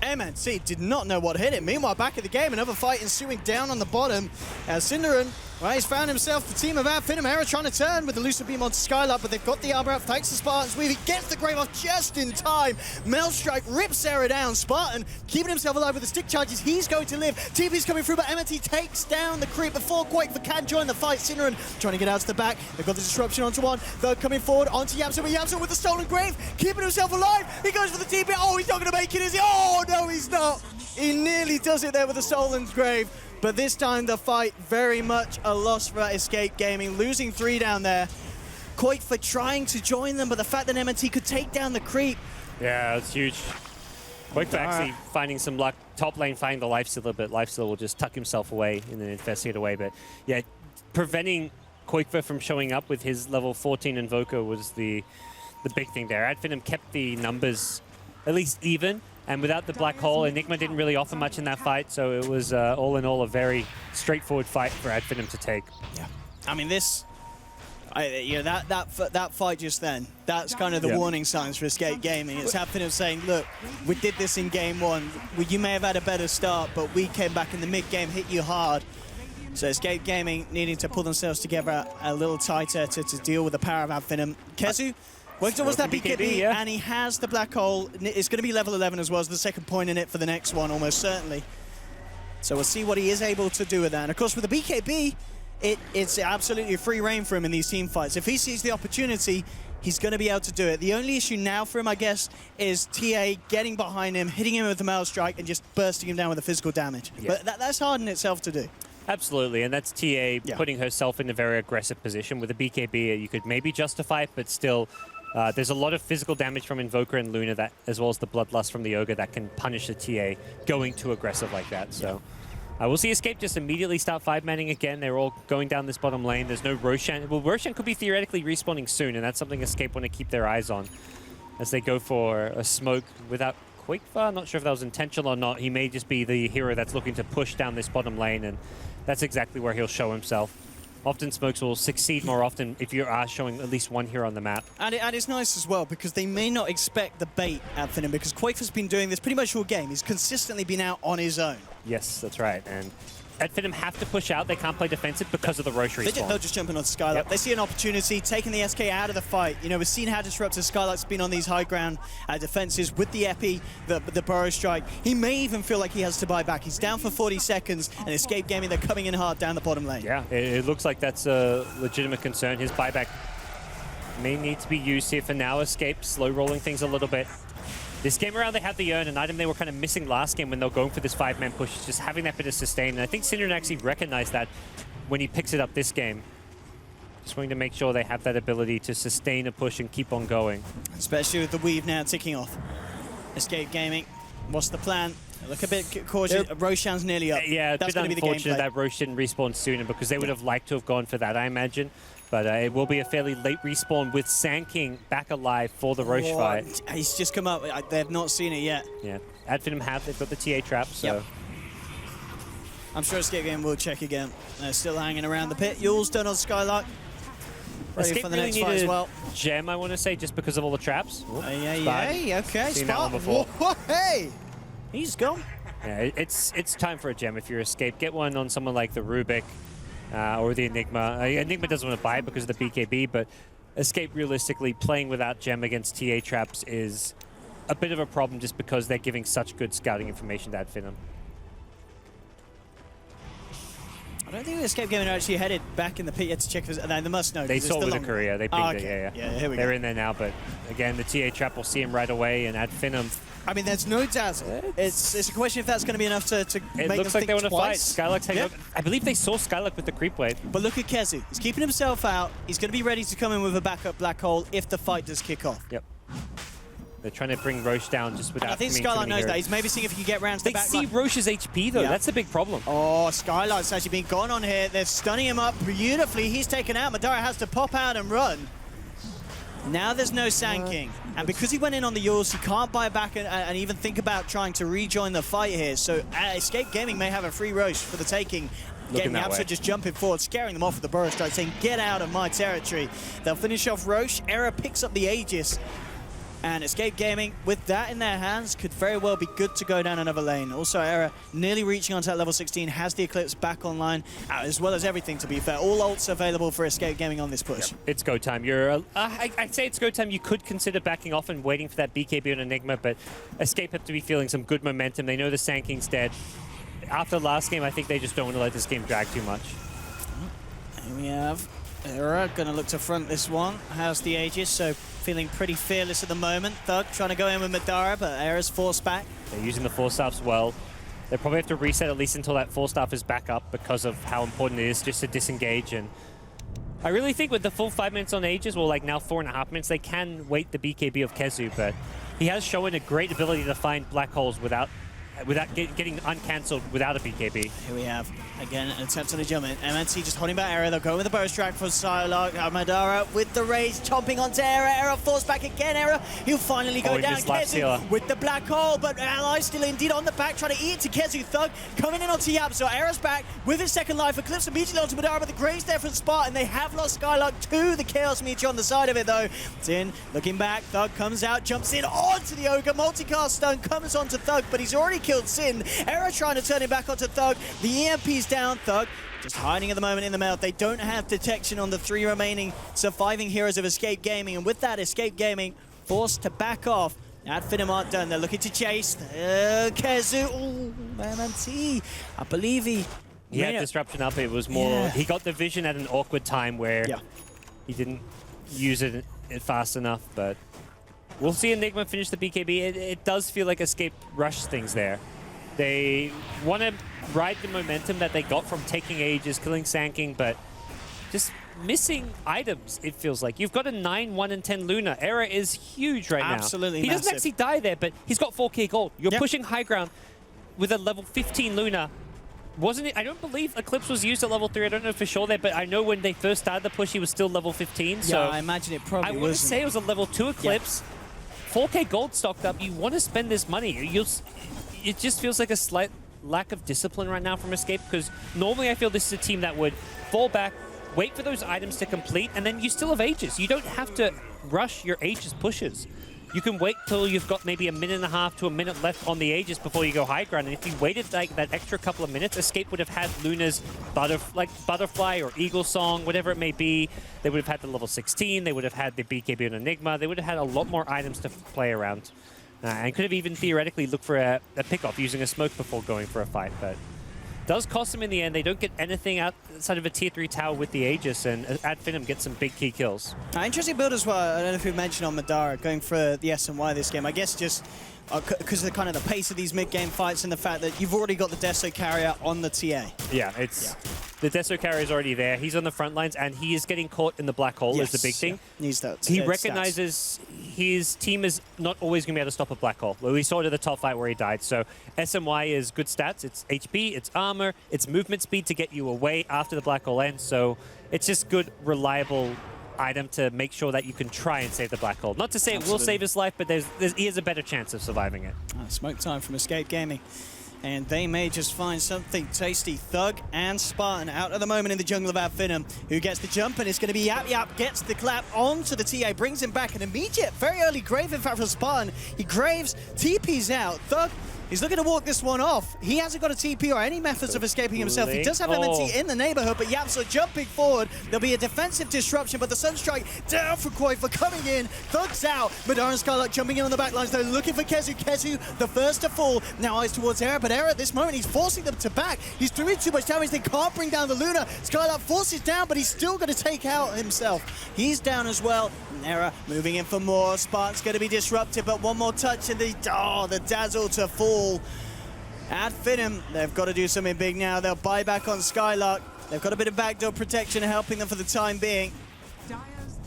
MNC did not know what hit him. Meanwhile, back in the game, another fight ensuing down on the bottom. Cinderin, well, he's found himself the team of Finem. Era trying to turn with the Lucid Beam onto Skylark, but they've got the armor out thanks to Spartan's Weave. He gets the Grave off just in time. Mel Strike rips Era down. Spartan keeping himself alive with the stick charges. He's going to live. TP's coming through, but MNT takes down the creep before Quakefa can join the fight. Cinderin trying to get out to the back. They've got the disruption onto 1. They're coming forward onto Yapso, but Yapso with the stolen Grave, keeping himself alive. He goes for the TP. Oh, he's not going to make it, is he? Oh, no, he's not. He nearly does it there with the stolen Grave. But this time the fight very much a loss for Escape Gaming, losing 3 down there. Quakefa trying to join them, but the fact that MNT could take down the creep. Yeah, it's huge. Quakefa actually finding some luck. Top lane finding the Lifestealer, but Lifestealer will just tuck himself away and then investigate away. But yeah, preventing Quakefa from showing up with his level 14 Invoker was the big thing there. Adfinem kept the numbers at least even. And without the Black Hole, Enigma didn't really offer much in that fight, so it was all in all a very straightforward fight for Adfinem to take. Yeah, I mean that fight just then, that's kind of the warning signs for Escape Gaming. It's Adfinem saying, look, we did this in game 1. You may have had a better start, but we came back in the mid game, hit you hard. So Escape Gaming needing to pull themselves together a little tighter to deal with the power of Adfinem. Kezu. Works towards that BKB, and he has the Black Hole. It's going to be level 11 as well as the second point in it for the next one, almost certainly. So we'll see what he is able to do with that. And of course, with the BKB, it's absolutely free reign for him in these team fights. If he sees the opportunity, he's going to be able to do it. The only issue now for him, I guess, is TA getting behind him, hitting him with the Mail Strike, and just bursting him down with the physical damage. Yeah. But that's hard in itself to do. Absolutely, and that's TA putting herself in a very aggressive position. With a BKB, you could maybe justify it, but still... there's a lot of physical damage from Invoker and Luna, that, as well as the Bloodlust from the Ogre, that can punish the TA going too aggressive like that. So we'll see Escape just immediately start 5-manning again. They're all going down this bottom lane. There's no Roshan. Well, Roshan could be theoretically respawning soon, and that's something Escape want to keep their eyes on as they go for a smoke without Quakefa. Not sure if that was intentional or not. He may just be the hero that's looking to push down this bottom lane, and that's exactly where he'll show himself. Often smokes will succeed more often if you are showing at least one hero on the map. And it's nice as well because they may not expect the bait at Finem, because Quakefa's been doing this pretty much all game. He's consistently been out on his own. Yes, that's right. And Finem have to push out. They can't play defensive because of the Rosary spawn. They'll just jump in on Skylark. Yep. They see an opportunity, taking the SK out of the fight. You know, we've seen how disruptive Skylark's been on these high ground defenses with the Epi, the Burrow Strike. He may even feel like he has to buy back. He's down for 40 seconds, and Escape Gaming, they're coming in hard down the bottom lane. Yeah, it looks like that's a legitimate concern. His buyback may need to be used here for now. Escape, slow rolling things a little bit. This game around, they have the Urn, an item they were kind of missing last game when they were going for this 5-man push, just having that bit of sustain. And I think Synderen actually recognized that when he picks it up this game. Just wanting to make sure they have that ability to sustain a push and keep on going. Especially with the weave now ticking off. Escape Gaming, what's the plan? Look a bit cautious. Roshan's nearly up. Yeah, that's a bit going to be the unfortunate gameplay. that Roche didn't respawn sooner because they would have liked to have gone for that, I imagine. But it will be a fairly late respawn with Sand King back alive for the Roche fight. He's just come up. They have not seen it yet. Yeah, Finem have. They've got the TA trap, so... Yep. I'm sure Escape Game will check again. They're still hanging around the pit. Yule's done on Skylark. Ready Escape for the really next fight as well. Gem, I want to say, just because of all the traps. Yeah, okay. Seen that one Spot. before. Hey! He's gone. Yeah, it's time for a gem if you're Escape. Get one on someone like the Rubik or the Enigma. Enigma doesn't want to buy it because of the BKB, but Escape, realistically, playing without gem against TA traps is a bit of a problem just because they're giving such good scouting information to Finem. I don't think the Escape Gaming are actually headed back in the pit yet to check. They must know. They saw it with the courier. They pinged it, okay. yeah. Here we They're go. in there now, but again, the TA trap will see him right away, and Finem. I mean, there's no dazzle. It's a question if that's going to be enough to It make looks them like they think want to fight. twice. Skylark's taking Yep. up. I believe they saw Skylark with the creep wave. But look at Kezu. He's keeping himself out. He's going to be ready to come in with a backup black hole if the fight does kick off. Yep. They're trying to bring Roche down just without. And I think committing too Skylark many knows that. heroes. He's maybe seeing if he can get round to They the back see line. Roche's HP though. Yeah. That's a big problem. Oh, Skylark's actually been gone on here. They're stunning him up beautifully. He's taken out. Madara has to pop out and run. Now there's no Sand King. And because he went in on the Yules, he can't buy back and even think about trying to rejoin the fight here. So Escape Gaming may have a free Roche for the taking. Getting that way. Absol just jumping forward, scaring them off with the Burrow Strike, saying, get out of my territory. They'll finish off Roche. Era picks up the Aegis. And Escape Gaming, with that in their hands, could very well be good to go down another lane. Also, Era nearly reaching onto that level 16, has the Eclipse back online, as well as everything, to be fair. All ults available for Escape Gaming on this push. It's go time. I'd say it's go time. You could consider backing off and waiting for that BKB on Enigma, but Escape have to be feeling some good momentum. They know the Sand King's dead. After last game, I think they just don't want to let this game drag too much. Here we have Era going to look to front this one. Has the Aegis, so feeling pretty fearless at the moment. Thug trying to go in with Madara, but Era's forced back. They're using the Force Staffs well. They probably have to reset at least until that Force Staff is back up because of how important it is just to disengage. And I really think with the full 5 minutes on Aegis, well, like now 4.5 minutes, they can wait the BKB of Kezu, but he has shown a great ability to find black holes without getting uncancelled without a BKB. Here we have, again, an attempt on the jump in. MNC just holding back Era. They'll go with the Burrow Strike for Skylark. Madara with the rage, chomping onto Era. Era forced back again. Era, he'll finally go he down. missed life stealer. Kezu with the black hole, but Ally still indeed on the back, trying to eat it to Kezu. Thug coming in onto Yap. So Era's back with his second life. Eclipse immediately onto Madara, but the Graves there from Spot, and they have lost Skylark to the Chaos Meteor on the side of it, though. Tin looking back. Thug comes out, jumps in onto the Ogre. Multicast stun comes onto Thug, but he's already killed Sin. Era trying to turn him back onto Thug. The EMP's down. Thug just hiding at the moment in the mouth. They don't have detection on the 3 remaining surviving heroes of Escape Gaming. And with that, Escape Gaming forced to back off. Finem aren't done. They're looking to chase. Kezu. Ooh, MNT. I believe he had disruption up. It was more... Yeah. He got the vision at an awkward time where he didn't use it fast enough, but we'll see Enigma finish the BKB. It does feel like Escape rushed things there. They want to ride the momentum that they got from taking Aegis, killing Sand King, but just missing items, it feels like. You've got a 9, 1, and 10 Luna. Era is huge right now. Absolutely He doesn't massive. actually die there, but he's got 4k gold. You're pushing high ground with a level 15 Luna. Wasn't it? I don't believe Eclipse was used at level 3. I don't know for sure there, but I know when they first started the push, he was still level 15. Yeah, so I imagine it probably I was. wouldn't say it was a level 2 Eclipse. 4k gold stocked up. You want to spend this money. It just feels like a slight lack of discipline right now from Escape, because normally I feel this is a team that would fall back, wait for those items to complete, and then you still have Aegis. You don't have to rush your Aegis pushes. You can wait till you've got maybe a minute and a half to a minute left on the Aegis before you go high ground. And if you waited like that extra couple of minutes, Escape would have had Luna's Butterfly or Eagle Song, whatever it may be. They would have had the level 16. They would have had the BKB and Enigma. They would have had a lot more items to play around. And could have even theoretically looked for a pick-off using a smoke before going for a fight. But does cost them in the end. They don't get anything outside of a tier 3 tower with the Aegis, and Finem gets some big key kills. Interesting build as well. I don't know if we mentioned on Madara going for the SNY this game. I guess just because of the kind of the pace of these mid-game fights and the fact that you've already got the Deso carrier on the TA. Yeah, the Deso carrier is already there. He's on the front lines, and he is getting caught in the black hole is the big thing. Needs that. He recognizes his team is not always going to be able to stop a black hole. Well, we saw it at the top fight where he died. So SMY is good stats. It's HP, it's armor, it's movement speed to get you away after the black hole ends. So it's just good, reliable item to make sure that you can try and save the black hole. Not to say it will save his life, but he has a better chance of surviving it. Smoke time from Escape Gaming. And they may just find something tasty. Thug and Spartan out at the moment in the jungle of Finem, who gets the jump, and it's going to be Yap Yap, gets the clap onto the TA, brings him back. An immediate, very early grave, in fact, for Spartan. He graves, TP's out. Thug, he's looking to walk this one off. He hasn't got a TP or any methods of escaping himself. He does have MNT in the neighborhood, but Yapso jumping forward. There'll be a defensive disruption, but the Sunstrike down for Koifa coming in. Thug's out. Madara and Skylark jumping in on the back lines. They're looking for Kezu. Kezu, the first to fall. Now eyes towards Era, but Era at this moment, he's forcing them to back. He's doing too much damage. They can't bring down the Luna. Skylark forces down, but he's still going to take out himself. He's down as well. Era moving in for more. Spartan's going to be disrupted, but one more touch, and the dazzle to fall. At Finem, they've got to do something big now. They'll buy back on Skylark. They've got a bit of backdoor protection helping them for the time being.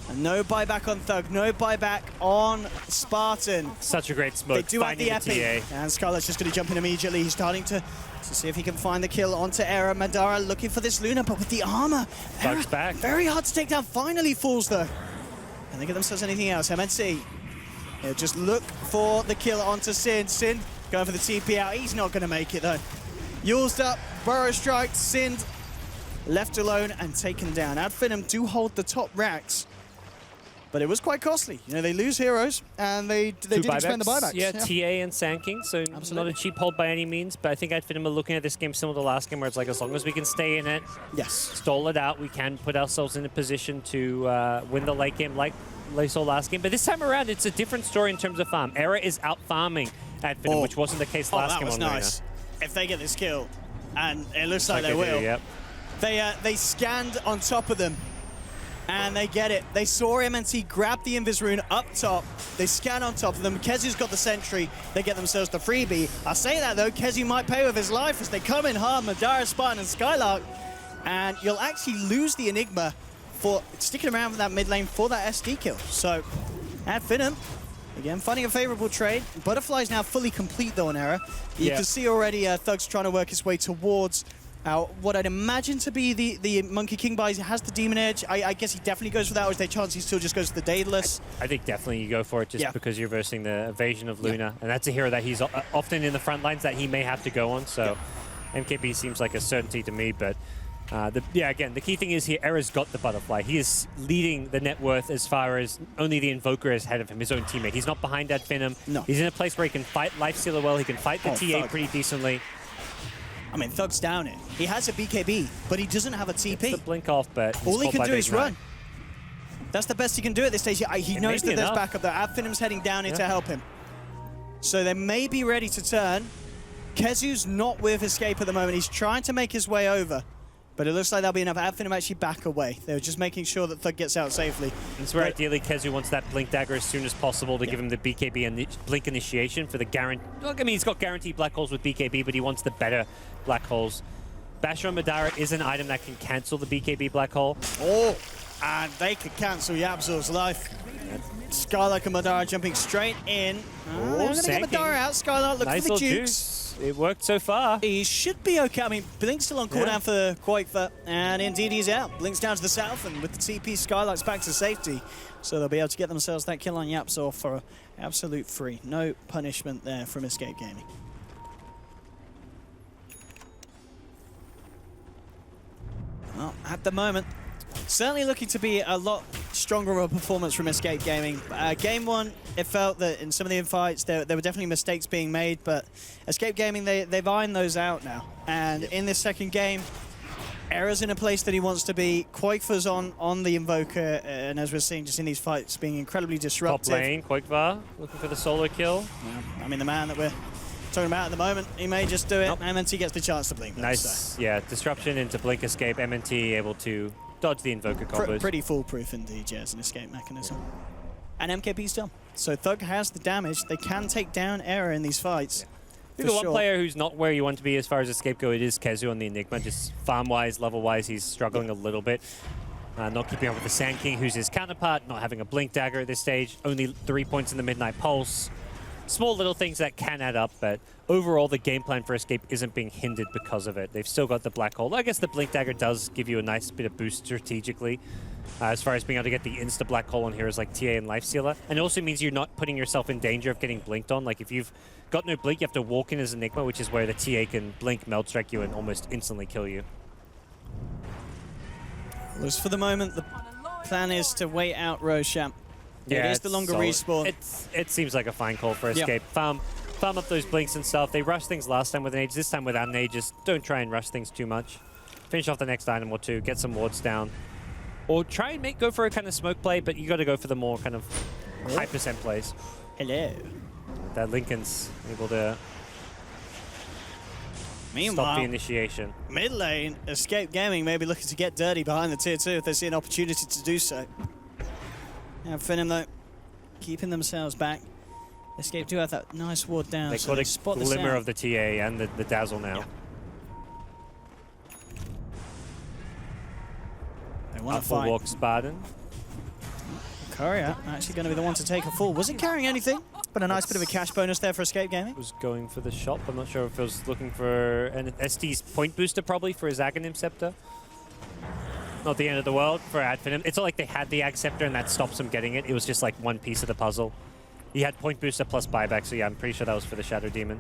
And no buyback on Thug, no buyback on Spartan. Such a great smoke. They do have the epic. And Skylark's just going to jump in immediately. He's starting to see if he can find the kill onto Era. Madara looking for this Luna, but with the armor. Thug's back. Very hard to take down. Finally falls though. And they get themselves anything else. MNC. They'll just look for the kill onto Sin. Sin going for the TP out. He's not going to make it though. Used up, Burrow Strike, Sin left alone and taken down. Finem do hold the top racks, but it was quite costly. You know, they lose heroes and they did expend the buybacks. Yeah, TA and Sand King, so not a cheap hold by any means, but I think Finem are looking at this game similar to the last game where it's like, as long as we can stay in it, stall it out, we can put ourselves in a position to win the late game like they saw last game. But this time around, it's a different story in terms of farm. Era is out farming Finem, which wasn't the case last game on Arena. Nice. If they get this kill, and it looks like they will, they scanned on top of them, and they get it. They saw MNT grab the Invis rune up top. They scan on top of them. Kezu's got the sentry. They get themselves the freebie. I say that though, Kezu might pay with his life as they come in hard. Madara, Spartan, and Skylark, and you'll actually lose the Enigma for sticking around with that mid lane for that SD kill. So, Finem, again, finding a favorable trade. Butterfly's now fully complete though on Era. You can see already Thug's trying to work his way towards what I'd imagine to be the Monkey King buys. He has the Demon Edge. I guess he definitely goes for that, or is there a chance he still just goes for the Daedalus? I think definitely you go for it just because you're versing the evasion of Luna, and that's a hero that he's often in the front lines that he may have to go on, so MKB seems like a certainty to me, but again, the key thing is here, Era's got the Butterfly. He is leading the net worth as far as only the Invoker is ahead of him, his own teammate. He's not behind Finem. No. He's in a place where he can fight Lifestealer well, he can fight the TA Thug. pretty decently. I mean, Thug's down it. He has a BKB, but he doesn't have a TP. It's the blink off, but all he can do is run. That's the best he can do at this stage. He knows that there's backup there. Finem's heading down here to help him. So they may be ready to turn. Kezu's not with Escape at the moment. He's trying to make his way over. But it looks like that'll be enough. Finem actually back away. They were just making sure that Thug gets out safely. That's where ideally Kezu wants that Blink Dagger as soon as possible to give him the BKB and the Blink Initiation for the guarantee. Look, I mean, he's got guaranteed black holes with BKB, but he wants the better black holes. Basher on Madara is an item that can cancel the BKB black hole. Oh, and they could cancel Yapzor's life. Skylark and Madara jumping straight in. They're going to get Madara out. Skylark looking for the jukes. It worked so far. He should be okay. I mean, Blink's still on cooldown for Koifa, and indeed he's out. Blink's down to the south, and with the TP, Skylark's back to safety. So they'll be able to get themselves that kill on Yapzor for absolute free. No punishment there from Escape Gaming. Well, at the moment, certainly looking to be a lot stronger of a performance from Escape Gaming. Game one, it felt that in some of the infights there were definitely mistakes being made, but Escape Gaming, they've ironed those out now. And in this second game, Era's in a place that he wants to be. Koifa's on the Invoker, and as we're seeing just in these fights, being incredibly disruptive. Top lane, Koifa looking for the solo kill. I mean, the man that we're talking about at the moment. He may just do it. Nope. MNT gets the chance to blink. Nice. So. Yeah, disruption into blink escape. MNT able to dodge the invoker combos. Pretty foolproof indeed, yeah, as an escape mechanism. And MKP still. So Thug has the damage. They can take down Error in these fights. I think the one player who's not where you want to be as far as escape go, it is Kezu on the Enigma. Just farm-wise, level-wise, he's struggling a little bit. Not keeping up with the Sand King, who's his counterpart, not having a Blink Dagger at this stage. Only 3 points in the Midnight Pulse. Small little things that can add up, but overall the game plan for Escape isn't being hindered because of it. They've still got the Black Hole. I guess the Blink Dagger does give you a nice bit of boost strategically, as far as being able to get the insta Black Hole on heroes like TA and Lifestealer. And it also means you're not putting yourself in danger of getting blinked on. Like if you've got no blink, you have to walk in as Enigma, which is where the TA can blink, meld strike you, and almost instantly kill you. Well, for the moment, the plan is to wait out Roshan. Yeah, it is the longer respawn. It seems like a fine call for Escape. Farm up those blinks and stuff. They rushed things last time with an Age. This time without an Age, just don't try and rush things too much. Finish off the next item or two, get some wards down. Or try and go for a kind of smoke play, but you got to go for the more kind of high percent plays. Hello. That Lincoln's able to stop the initiation. Mid lane, Escape Gaming may be looking to get dirty behind the tier 2 if they see an opportunity to do so. Now Finem, though, keeping themselves back. Escape do have that nice ward down. They so got a spot glimmer of the TA and the Dazzle now. Yeah. They want to Full fight. walk Spartan. Courier actually going to be the one to take a fall. Wasn't carrying anything, but a nice bit of a cash bonus there for Escape Gaming. Was going for the shop. I'm not sure if it was looking for an ST's point booster probably for his Aghanim Scepter. Not the end of the world for Adfinem. It's not like they had the Ag Scepter and that stops him getting it. It was just like one piece of the puzzle. He had point booster plus buyback, so yeah, I'm pretty sure that was for the Shadow Demon.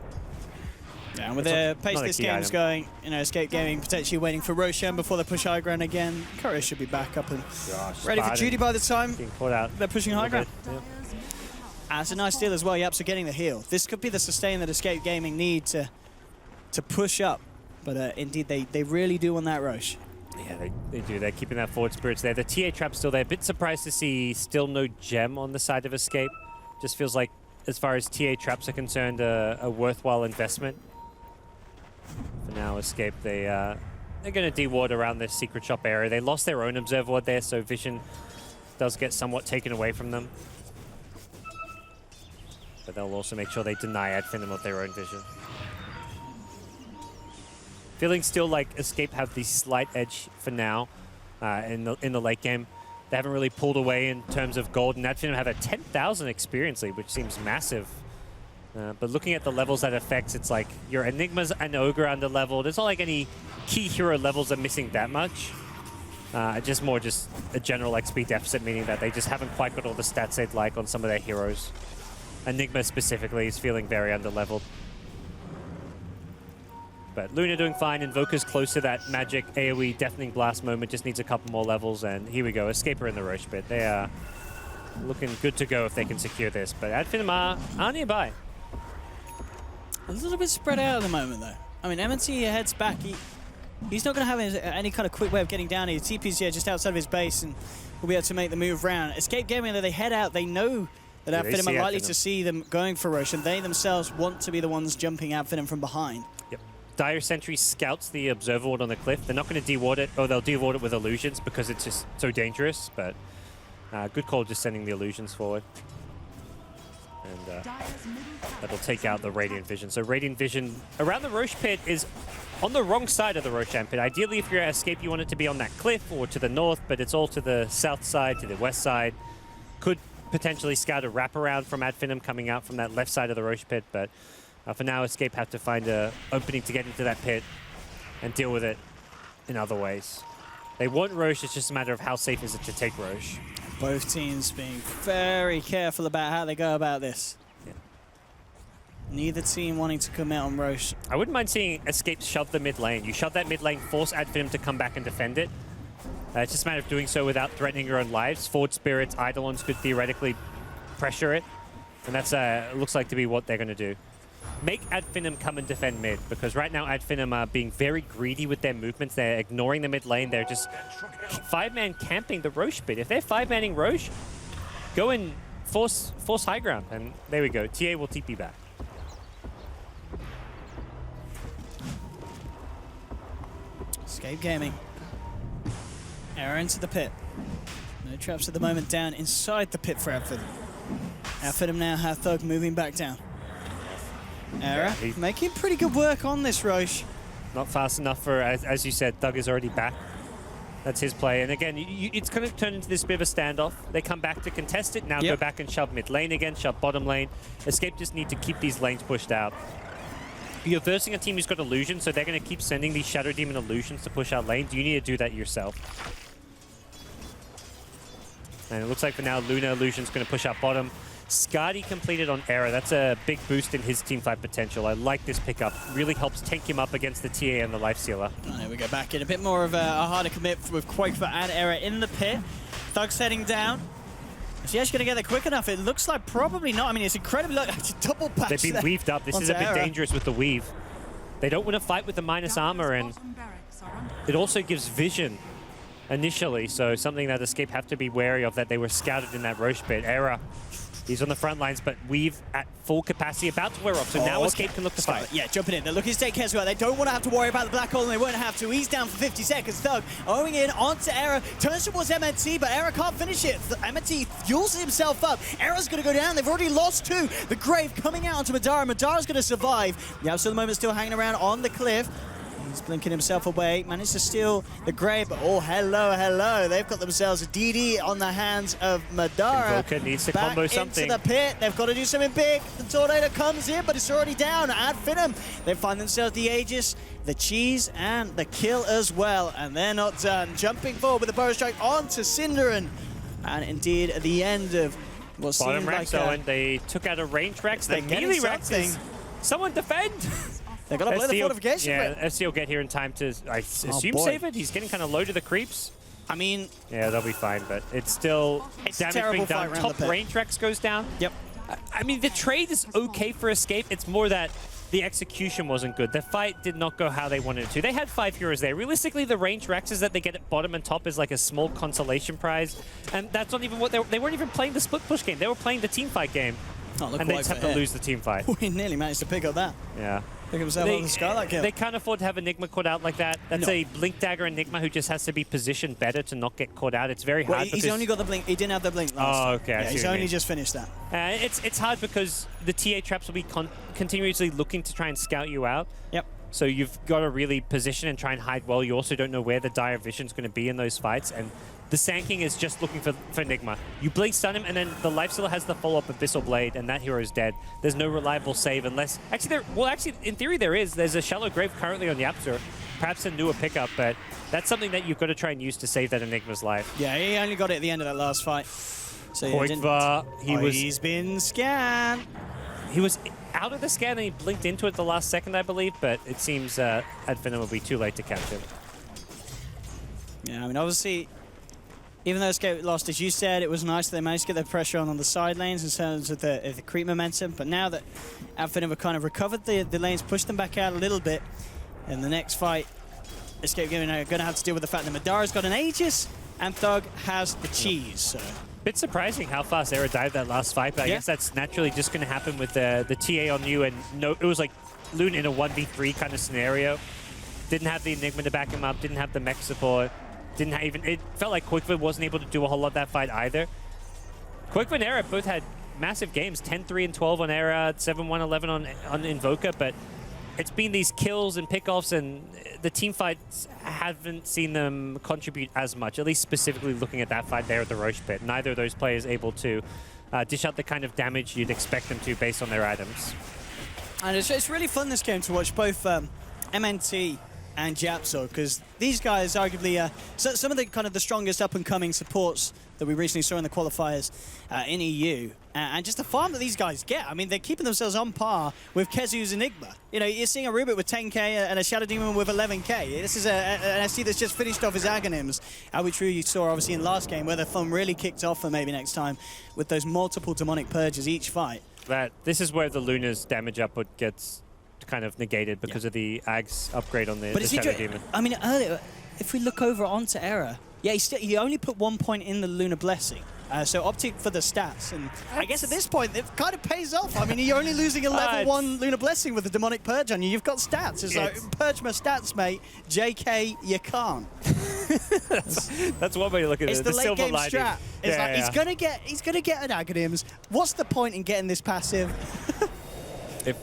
Yeah, and with the pace this game's going, you know, Escape Gaming potentially waiting for Roshan before they push high ground again. Courier should be back up and ready for duty by the time being caught out. They're pushing high ground. Yeah. And it's a nice deal as well. Yaps are getting the heal. This could be the sustain that Escape Gaming need to push up. But indeed, they really do on that Rosh. Yeah, they do. They're keeping that forward spirits there. The TA trap's still there. A bit surprised to see still no gem on the side of Escape. Just feels like, as far as TA traps are concerned, a worthwhile investment. For now, Escape, they're going to de-ward around this secret shop area. They lost their own observer ward there, so vision does get somewhat taken away from them. But they'll also make sure they deny Adfinem of their own vision. Feeling still like Escape have the slight edge for now in the late game. They haven't really pulled away in terms of gold, and Adfinem have a 10,000 experience lead, which seems massive. But looking at the levels that affects, it's like your Enigmas and Ogre under leveled. It's not like any key hero levels are missing that much. Just a general XP deficit, meaning that they just haven't quite got all the stats they'd like on some of their heroes. Enigma specifically is feeling very under-leveled. But Luna doing fine. Invoker's close to that magic AoE deafening blast moment. Just needs a couple more levels, and here we go. Escaper in the Roche pit. They are looking good to go if they can secure this. But Adfinem are nearby. A little bit spread out at the moment, though. I mean, MNT heads back. He's not going to have any kind of quick way of getting down here. TP's here just outside of his base, and will be able to make the move round. Escape Gaming, though, they head out. They know that Adfinem are likely to see them going for Roche, and they themselves want to be the ones jumping Adfinem from behind. Yep. Dire Sentry scouts the Observer Ward on the cliff. They're not going to de-ward it, or they'll de-ward it with illusions because it's just so dangerous, but good call just sending the illusions forward. And that'll take out the Radiant Vision. So Radiant Vision around the Roche pit is on the wrong side of the Roshan pit. Ideally, if you're at Escape, you want it to be on that cliff or to the north, but it's all to the south side, to the west side. Could potentially scout a wraparound from Adfinem coming out from that left side of the Roche pit, but for now, Escape have to find an opening to get into that pit and deal with it in other ways. They want Roche, it's just a matter of how safe is it to take Roche. Both teams being very careful about how they go about this. Yeah. Neither team wanting to commit on Roche. I wouldn't mind seeing Escape shove the mid lane. You shove that mid lane, force Adfinem to come back and defend it. It's just a matter of doing so without threatening your own lives. Forward Spirits, Eidolons could theoretically pressure it. And that's looks like to be what they're going to do. Make Adfinem come and defend mid, because right now Adfinem are being very greedy with their movements. They're ignoring the mid lane. They're just 5-man camping the Roche pit. If they're 5-manning Roche, go and force high ground. And there we go. TA will TP back. Escape Gaming. Error into the pit. No traps at the moment down inside the pit for Finem. Finem now have Thug moving back down. Error making pretty good work on this, Roche. Not fast enough for, as you said, Thug is already back. That's his play. And again, it's going to turn into this bit of a standoff. They come back to contest it, now go back and shove mid lane again, shove bottom lane. Escape just need to keep these lanes pushed out. You're versing a team who's got illusion, so they're going to keep sending these Shadow Demon illusions to push out lanes. You need to do that yourself. And it looks like for now, Luna Illusion's going to push out bottom. Skadi completed on Error. That's a big boost in his teamfight potential. I like this pickup. Really helps tank him up against the TA and the Life Sealer. There we go back in. A bit more of a harder commit with Quakefoot and Error in the pit. Thug's heading down. Is he actually going to get there quick enough? It looks like probably not. I mean, it's incredibly like it's a double patch. They've been weaved up. This is a bit dangerous with the weave. They don't want to fight with the minus armor, and it also gives vision initially, so something that Escape have to be wary of, that they were scouted in that Roche pit. Error. He's on the front lines, but Weave at full capacity, about to wear off. So now Escape can look to fight. Yeah, jumping in. They're looking to take care as well. They don't want to have to worry about the black hole, and they won't have to. He's down for 50 seconds. Thug owing in onto Error. Turns towards MNT, but Error can't finish it. MNT fuels himself up. Error's going to go down. They've already lost 2. The Grave coming out onto Madara. Madara's going to survive. Yeah, so at the moment still hanging around on the cliff. He's blinking himself away, managed to steal the Grave, but oh, hello. They've got themselves a DD on the hands of Madara. Invoker needs to combo something. Into the pit. They've got to do something big. The Tornado comes in, but it's already down. At Finem, they find themselves the Aegis, the cheese, and the kill as well. And they're not done. Jumping forward with the Burrow Strike onto Cinderin. And indeed, at the end of what Bottom seemed Rex, like and they took out a range Rex. They're The getting melee Rex is... something. Someone defend! They've got to blow the fortification. Yeah, FC will get here in time to, I assume, save it. He's getting kind of low to the creeps. I mean... Yeah, they'll be fine, but it's still damage being done. Top range Rex goes down. Yep. I mean, the trade is okay for Escape. It's more that the execution wasn't good. The fight did not go how they wanted it to. They had 5 heroes there. Realistically, the range Rexes that they get at bottom and top is like a small consolation prize. And that's not even what they weren't even playing the split push game. They were playing the team fight game. And they just have to lose the team fight. We nearly managed to pick up that. Yeah. Pick himself up the Skylight kill. They can't afford to have Enigma caught out like that. That's a Blink Dagger Enigma who just has to be positioned better to not get caught out. It's very hard. He's only got the Blink. He didn't have the Blink last time. Okay. Yeah, he's only just finished that. It's hard because the TA traps will be continuously looking to try and scout you out. Yep. So you've got to really position and try and hide well. You also don't know where the Dire Vision's going to be in those fights. And the Sanking is just looking for Enigma. You blink stun him, and then the Life Stealer has the follow-up Abyssal Blade, and that hero is dead. There's no reliable save unless... Actually, in theory there is. There's a Shallow Grave currently on Yapsur. Perhaps a newer pickup, but that's something that you've got to try and use to save that Enigma's life. Yeah, he only got it at the end of that last fight. So he's been scanned. He was out of the scan and he blinked into it the last second, I believe, but it seems Finem will be too late to catch him. Yeah, I mean, obviously, even though Escape lost, as you said, it was nice that they managed to get their pressure on the side lanes in terms of the creep momentum. But now that Finem have kind of recovered the lanes, pushed them back out a little bit, in the next fight, Escape Gaming are going to have to deal with the fact that Madara's got an Aegis and Thug has the cheese. So. Bit surprising how fast Era dived that last fight, but I guess that's naturally just going to happen with the TA on you. And it was like Loon in a 1v3 kind of scenario. Didn't have the Enigma to back him up, didn't have the mech support. It felt like Quakefoot wasn't able to do a whole lot that fight either. Quakefoot and Era both had massive games, 10-3 and 12 on Era, 7-1-11 on Invoker, but it's been these kills and pickoffs, and the team fights haven't seen them contribute as much, at least specifically looking at that fight there at the Roche pit. Neither of those players able to dish out the kind of damage you'd expect them to based on their items. And it's really fun this game to watch both MNT and Japso, because these guys arguably some of the kind of the strongest up-and-coming supports that we recently saw in the qualifiers in EU. And just the farm that these guys get, I mean, they're keeping themselves on par with Kezu's Enigma. You know, you're seeing a Rubik with 10k and a Shadow Demon with 11k. This is an SC that's just finished off his Aghanims, which you saw obviously in last game, where the fun really kicked off for maybe next time with those multiple demonic purges each fight. This is where the Luna's damage output gets kind of negated because of the Aghs upgrade on the Shadow Demon. I mean, earlier, if we look over onto Era, yeah, he only put 1 point in the Lunar Blessing. So opting for the stats. And I guess at this point, it kind of pays off. I mean, you're only losing a level 1 Lunar Blessing with the Demonic Purge on you. You've got stats. It's like, purge my stats, mate. JK, you can't. That's one way to look at it. It's the late game strat. It's like, yeah. he's gonna get an Aghanims. What's the point in getting this passive? If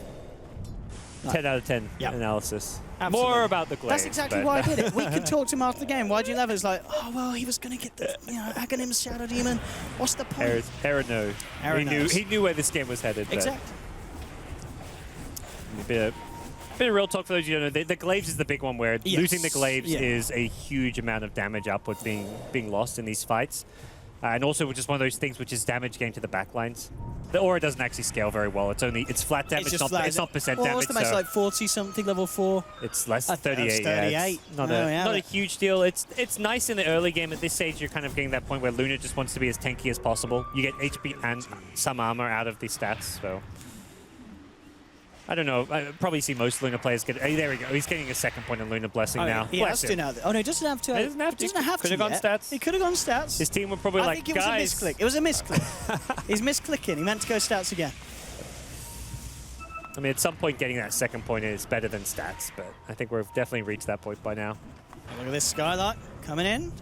10 out of 10 analysis. Absolutely. More about the glaive. That's exactly why I did it. We can talk to him after the game. Why'd you level? It's like, oh, well, he was going to get the Aghanims Shadow Demon. What's the point? Aaron knew. He knew where this game was headed. Exactly. A bit of real talk for those who don't know. The glaives is the big one where losing the glaives is a huge amount of damage output being lost in these fights. And also just one of those things which is damage gained to the backlines. The aura doesn't actually scale very well. It's flat damage, it's not percent damage. What's the match like 40 something level 4? It's less than 38. It's 38. Yeah, it's not a huge deal. It's nice in the early game. At this stage, you're kind of getting that point where Luna just wants to be as tanky as possible. You get HP and some armor out of the stats, so I don't know. I probably see most Luna players get. Hey, there we go. He's getting a second point in Luna Blessing now. He has to now. Oh no, he doesn't have to. He doesn't have to. Could have gone stats. He could have gone stats. His team were probably I think it was a misclick. It was a misclick. He's misclicking. He meant to go stats again. I mean, at some point, getting that second point is better than stats, but I think we've definitely reached that point by now. Look at this Skylark coming in.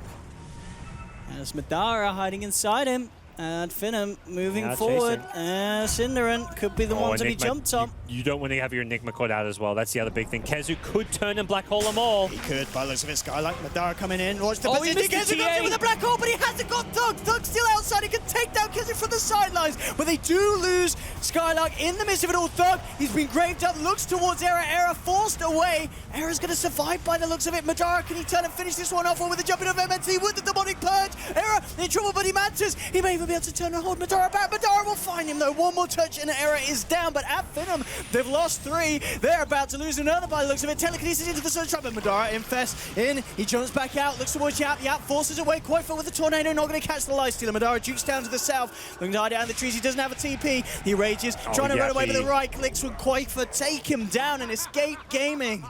There's Madara hiding inside him. And Finem moving forward. Synderin could be the one to be jumped on. You don't want to have your Enigma caught out as well. That's the other big thing. Kezu could turn and black hole them all. He could, by the looks of it. Skylark, Madara coming in. Watch the position. Kezu Kezu with a black hole, but he hasn't got Thug. Thug's still outside. He can take down Kezu from the sidelines. But they do lose Skylark in the midst of it all. Thug, he's been graved up, looks towards Era. Era forced away. Era's going to survive by the looks of it. Madara, can he turn and finish this one off? Or with the jumping of MNT with the demonic purge? Era in trouble, but he matches. He may even be able to turn and hold Madara back. Madara will find him though. One more touch and Era is down. But at Finem, they've lost 3. They're about to lose another by the looks of it. Telekinesis into the Sun Trap, and Madara infests in. He jumps back out, looks towards Yap. Yap forces away Koifa with the tornado. Not going to catch the Lifestealer. Madara jukes down to the south. Looking to hide down the trees. He doesn't have a TP. He rages, trying to run away, but the right clicks from Koifa take him down and escape gaming.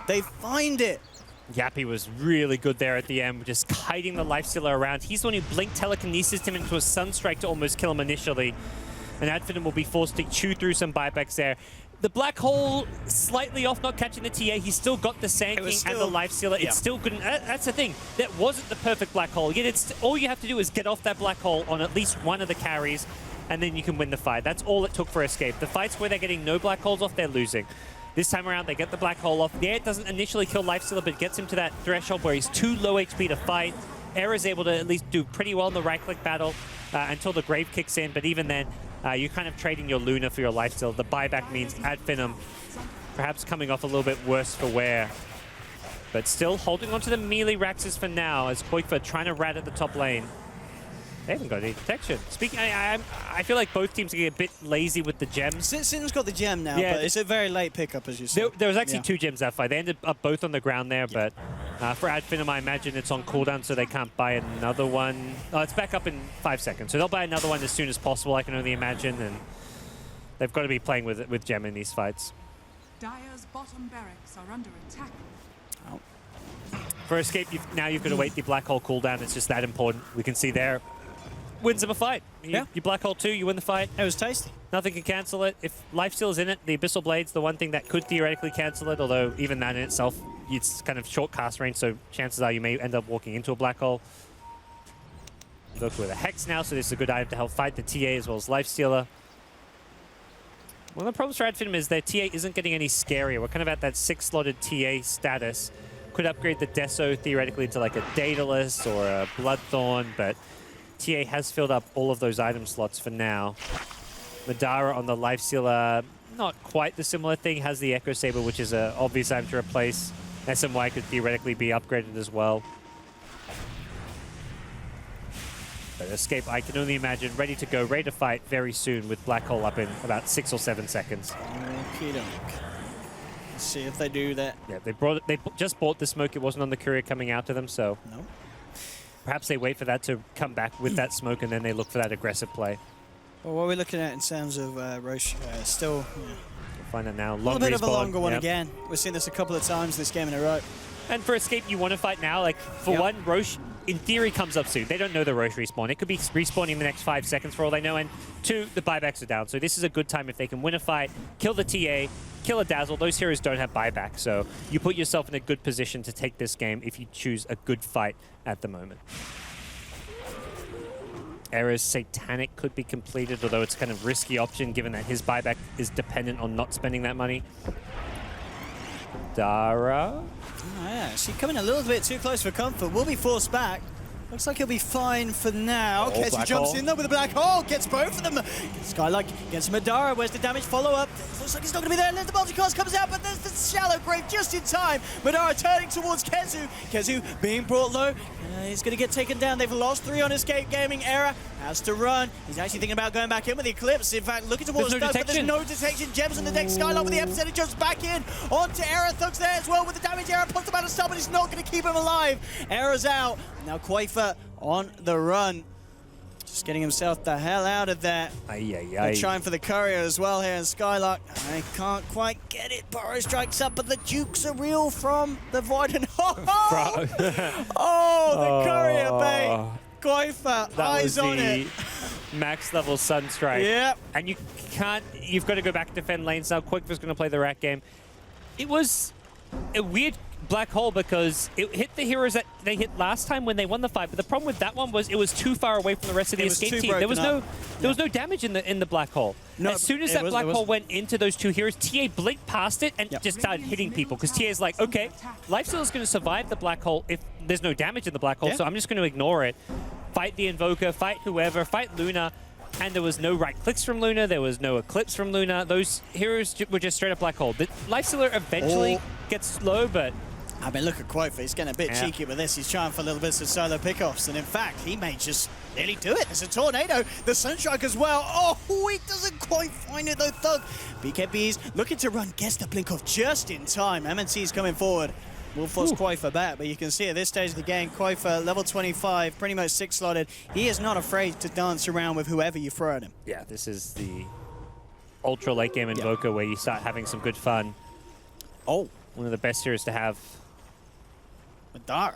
They find it. Yappy was really good there at the end, just kiting the Lifestealer around. He's the one who blinked telekinesis him into a Sunstrike to almost kill him initially. And Adfinem will be forced to chew through some buybacks there. The Black Hole slightly off, not catching the TA. He's still got the Sand-King and the Lifestealer. It's still good. That's the thing. That wasn't the perfect Black Hole. Yet it's all you have to do is get off that Black Hole on at least one of the carries, and then you can win the fight. That's all it took for Escape. The fights where they're getting no Black Holes off, they're losing. This time around, they get the Black Hole off. Yeah, it doesn't initially kill Lifestealer, but it gets him to that threshold where he's too low HP to fight. Era's able to at least do pretty well in the right-click battle until the Grave kicks in, but even then, you're kind of trading your Luna for your Lifesteal. The buyback means Adfinem perhaps coming off a little bit worse for wear. But still holding on to the melee Raxes for now as Koifa trying to rat at the top lane. They haven't got any protection. Speaking, I feel like both teams are getting a bit lazy with the gems. Sin's got the gem now, but it's a very late pickup, as you said. There was actually 2 gems that fight. They ended up both on the ground there, but for Adfinem, I imagine it's on cooldown, so they can't buy another one. Oh, it's back up in 5 seconds, so they'll buy another one as soon as possible, I can only imagine, and they've got to be playing with gem in these fights. Dire's bottom barracks are under attack. For Escape, now you've got to wait the Black Hole cooldown. It's just that important. We can see there. Wins them a fight. You Black Hole 2, you win the fight. It was tasty. Nothing can cancel it. If Lifesteal's in it, the Abyssal Blade's the one thing that could theoretically cancel it, although even that in itself, it's kind of short cast range, so chances are you may end up walking into a Black Hole. Look with a Hex now, so this is a good item to help fight the TA as well as Lifestealer. One of the problems for Adfinem is their TA isn't getting any scarier. We're kind of at that 6-slotted TA status. Could upgrade the Deso theoretically to like a Daedalus or a Bloodthorn, but TA has filled up all of those item slots for now. Madara on the Lifestealer, not quite the similar thing, has the Echo Saber, which is an obvious item to replace. SMY could theoretically be upgraded as well. But Escape, I can only imagine, ready to go, ready to fight very soon with Black Hole up in about 6 or 7 seconds. Okey-doke. Let's see if they do that. Yeah, they just bought the smoke. It wasn't on the courier coming out to them, so no. Perhaps they wait for that to come back with that smoke, and then they look for that aggressive play. Well, what are we looking at in terms of Roche? Still, We'll find out now. A little bit of a longer one again. We've seen this a couple of times this game in a row. And for Escape, you want to fight now. Like, for one, Roche in theory, comes up soon. They don't know the Roche respawn. It could be respawning in the next 5 seconds for all they know. And 2, the buybacks are down. So this is a good time if they can win a fight, kill the TA, kill a Dazzle. Those heroes don't have buyback. So you put yourself in a good position to take this game if you choose a good fight at the moment. Era's Satanic could be completed, although it's kind of risky option given that his buyback is dependent on not spending that money. Dara. Oh, yeah, she's coming a little bit too close for comfort. Will be forced back. Looks like he'll be fine for now. Oh, Kezu jumps in though with a black hole, gets both of them. Skylark gets Madara. Where's the damage follow-up? Looks like he's not going to be there. Then the multi-cast comes out, but there's the shallow grave just in time. Madara turning towards Kezu. Kezu being brought low. He's going to get taken down. They've lost 3 on Escape Gaming. Era has to run. He's actually thinking about going back in with the Eclipse. In fact, looking towards Thug, but there's no detection. Gems on the deck. Skylark with the epicenter jumps back in onto Era. Thug's there as well with the damage. Era puts him out of stun, but he's not going to keep him alive. Era's out. Now Quaifa on the run. Just getting himself the hell out of there. They're trying for the courier as well here, and Skylark, they can't quite get it. Burrow strikes up, but the Dukes are real from the void. And the courier bait. Quaifa, eyes on it. Max level Sunstrike. Yep. And you've got to go back and defend lanes now. Quaifa's going to play the rat game. It was a weird black hole because it hit the heroes that they hit last time when they won the fight, but the problem with that one was it was too far away from the rest of the escape team. There was no damage in the black hole. No, as soon as that black hole went into those 2 heroes, TA blinked past it and just started hitting people because TA's like, okay, Lifesteal is going to survive the black hole if there's no damage in the black hole, so I'm just going to ignore it. Fight the Invoker, fight whoever, fight Luna. And there was no right clicks from Luna, there was no Eclipse from Luna. Those heroes were just straight up black hole. The Lifestealer eventually gets slow, but I mean, look at Quaifa. He's getting a bit cheeky with this. He's trying for little bits of solo pickoffs. And in fact, he may just nearly do it. There's a tornado. The Sunstrike as well. Oh, he doesn't quite find it though, Thug. BKB's looking to run. Gets the blink off just in time. MNC's coming forward. Will force Quaifa back, but you can see at this stage of the game, Quaifa, level 25, pretty much 6-slotted. He is not afraid to dance around with whoever you throw at him. Yeah, this is the ultra late game Invoker where you start having some good fun. Oh. One of the best heroes to have. Madara.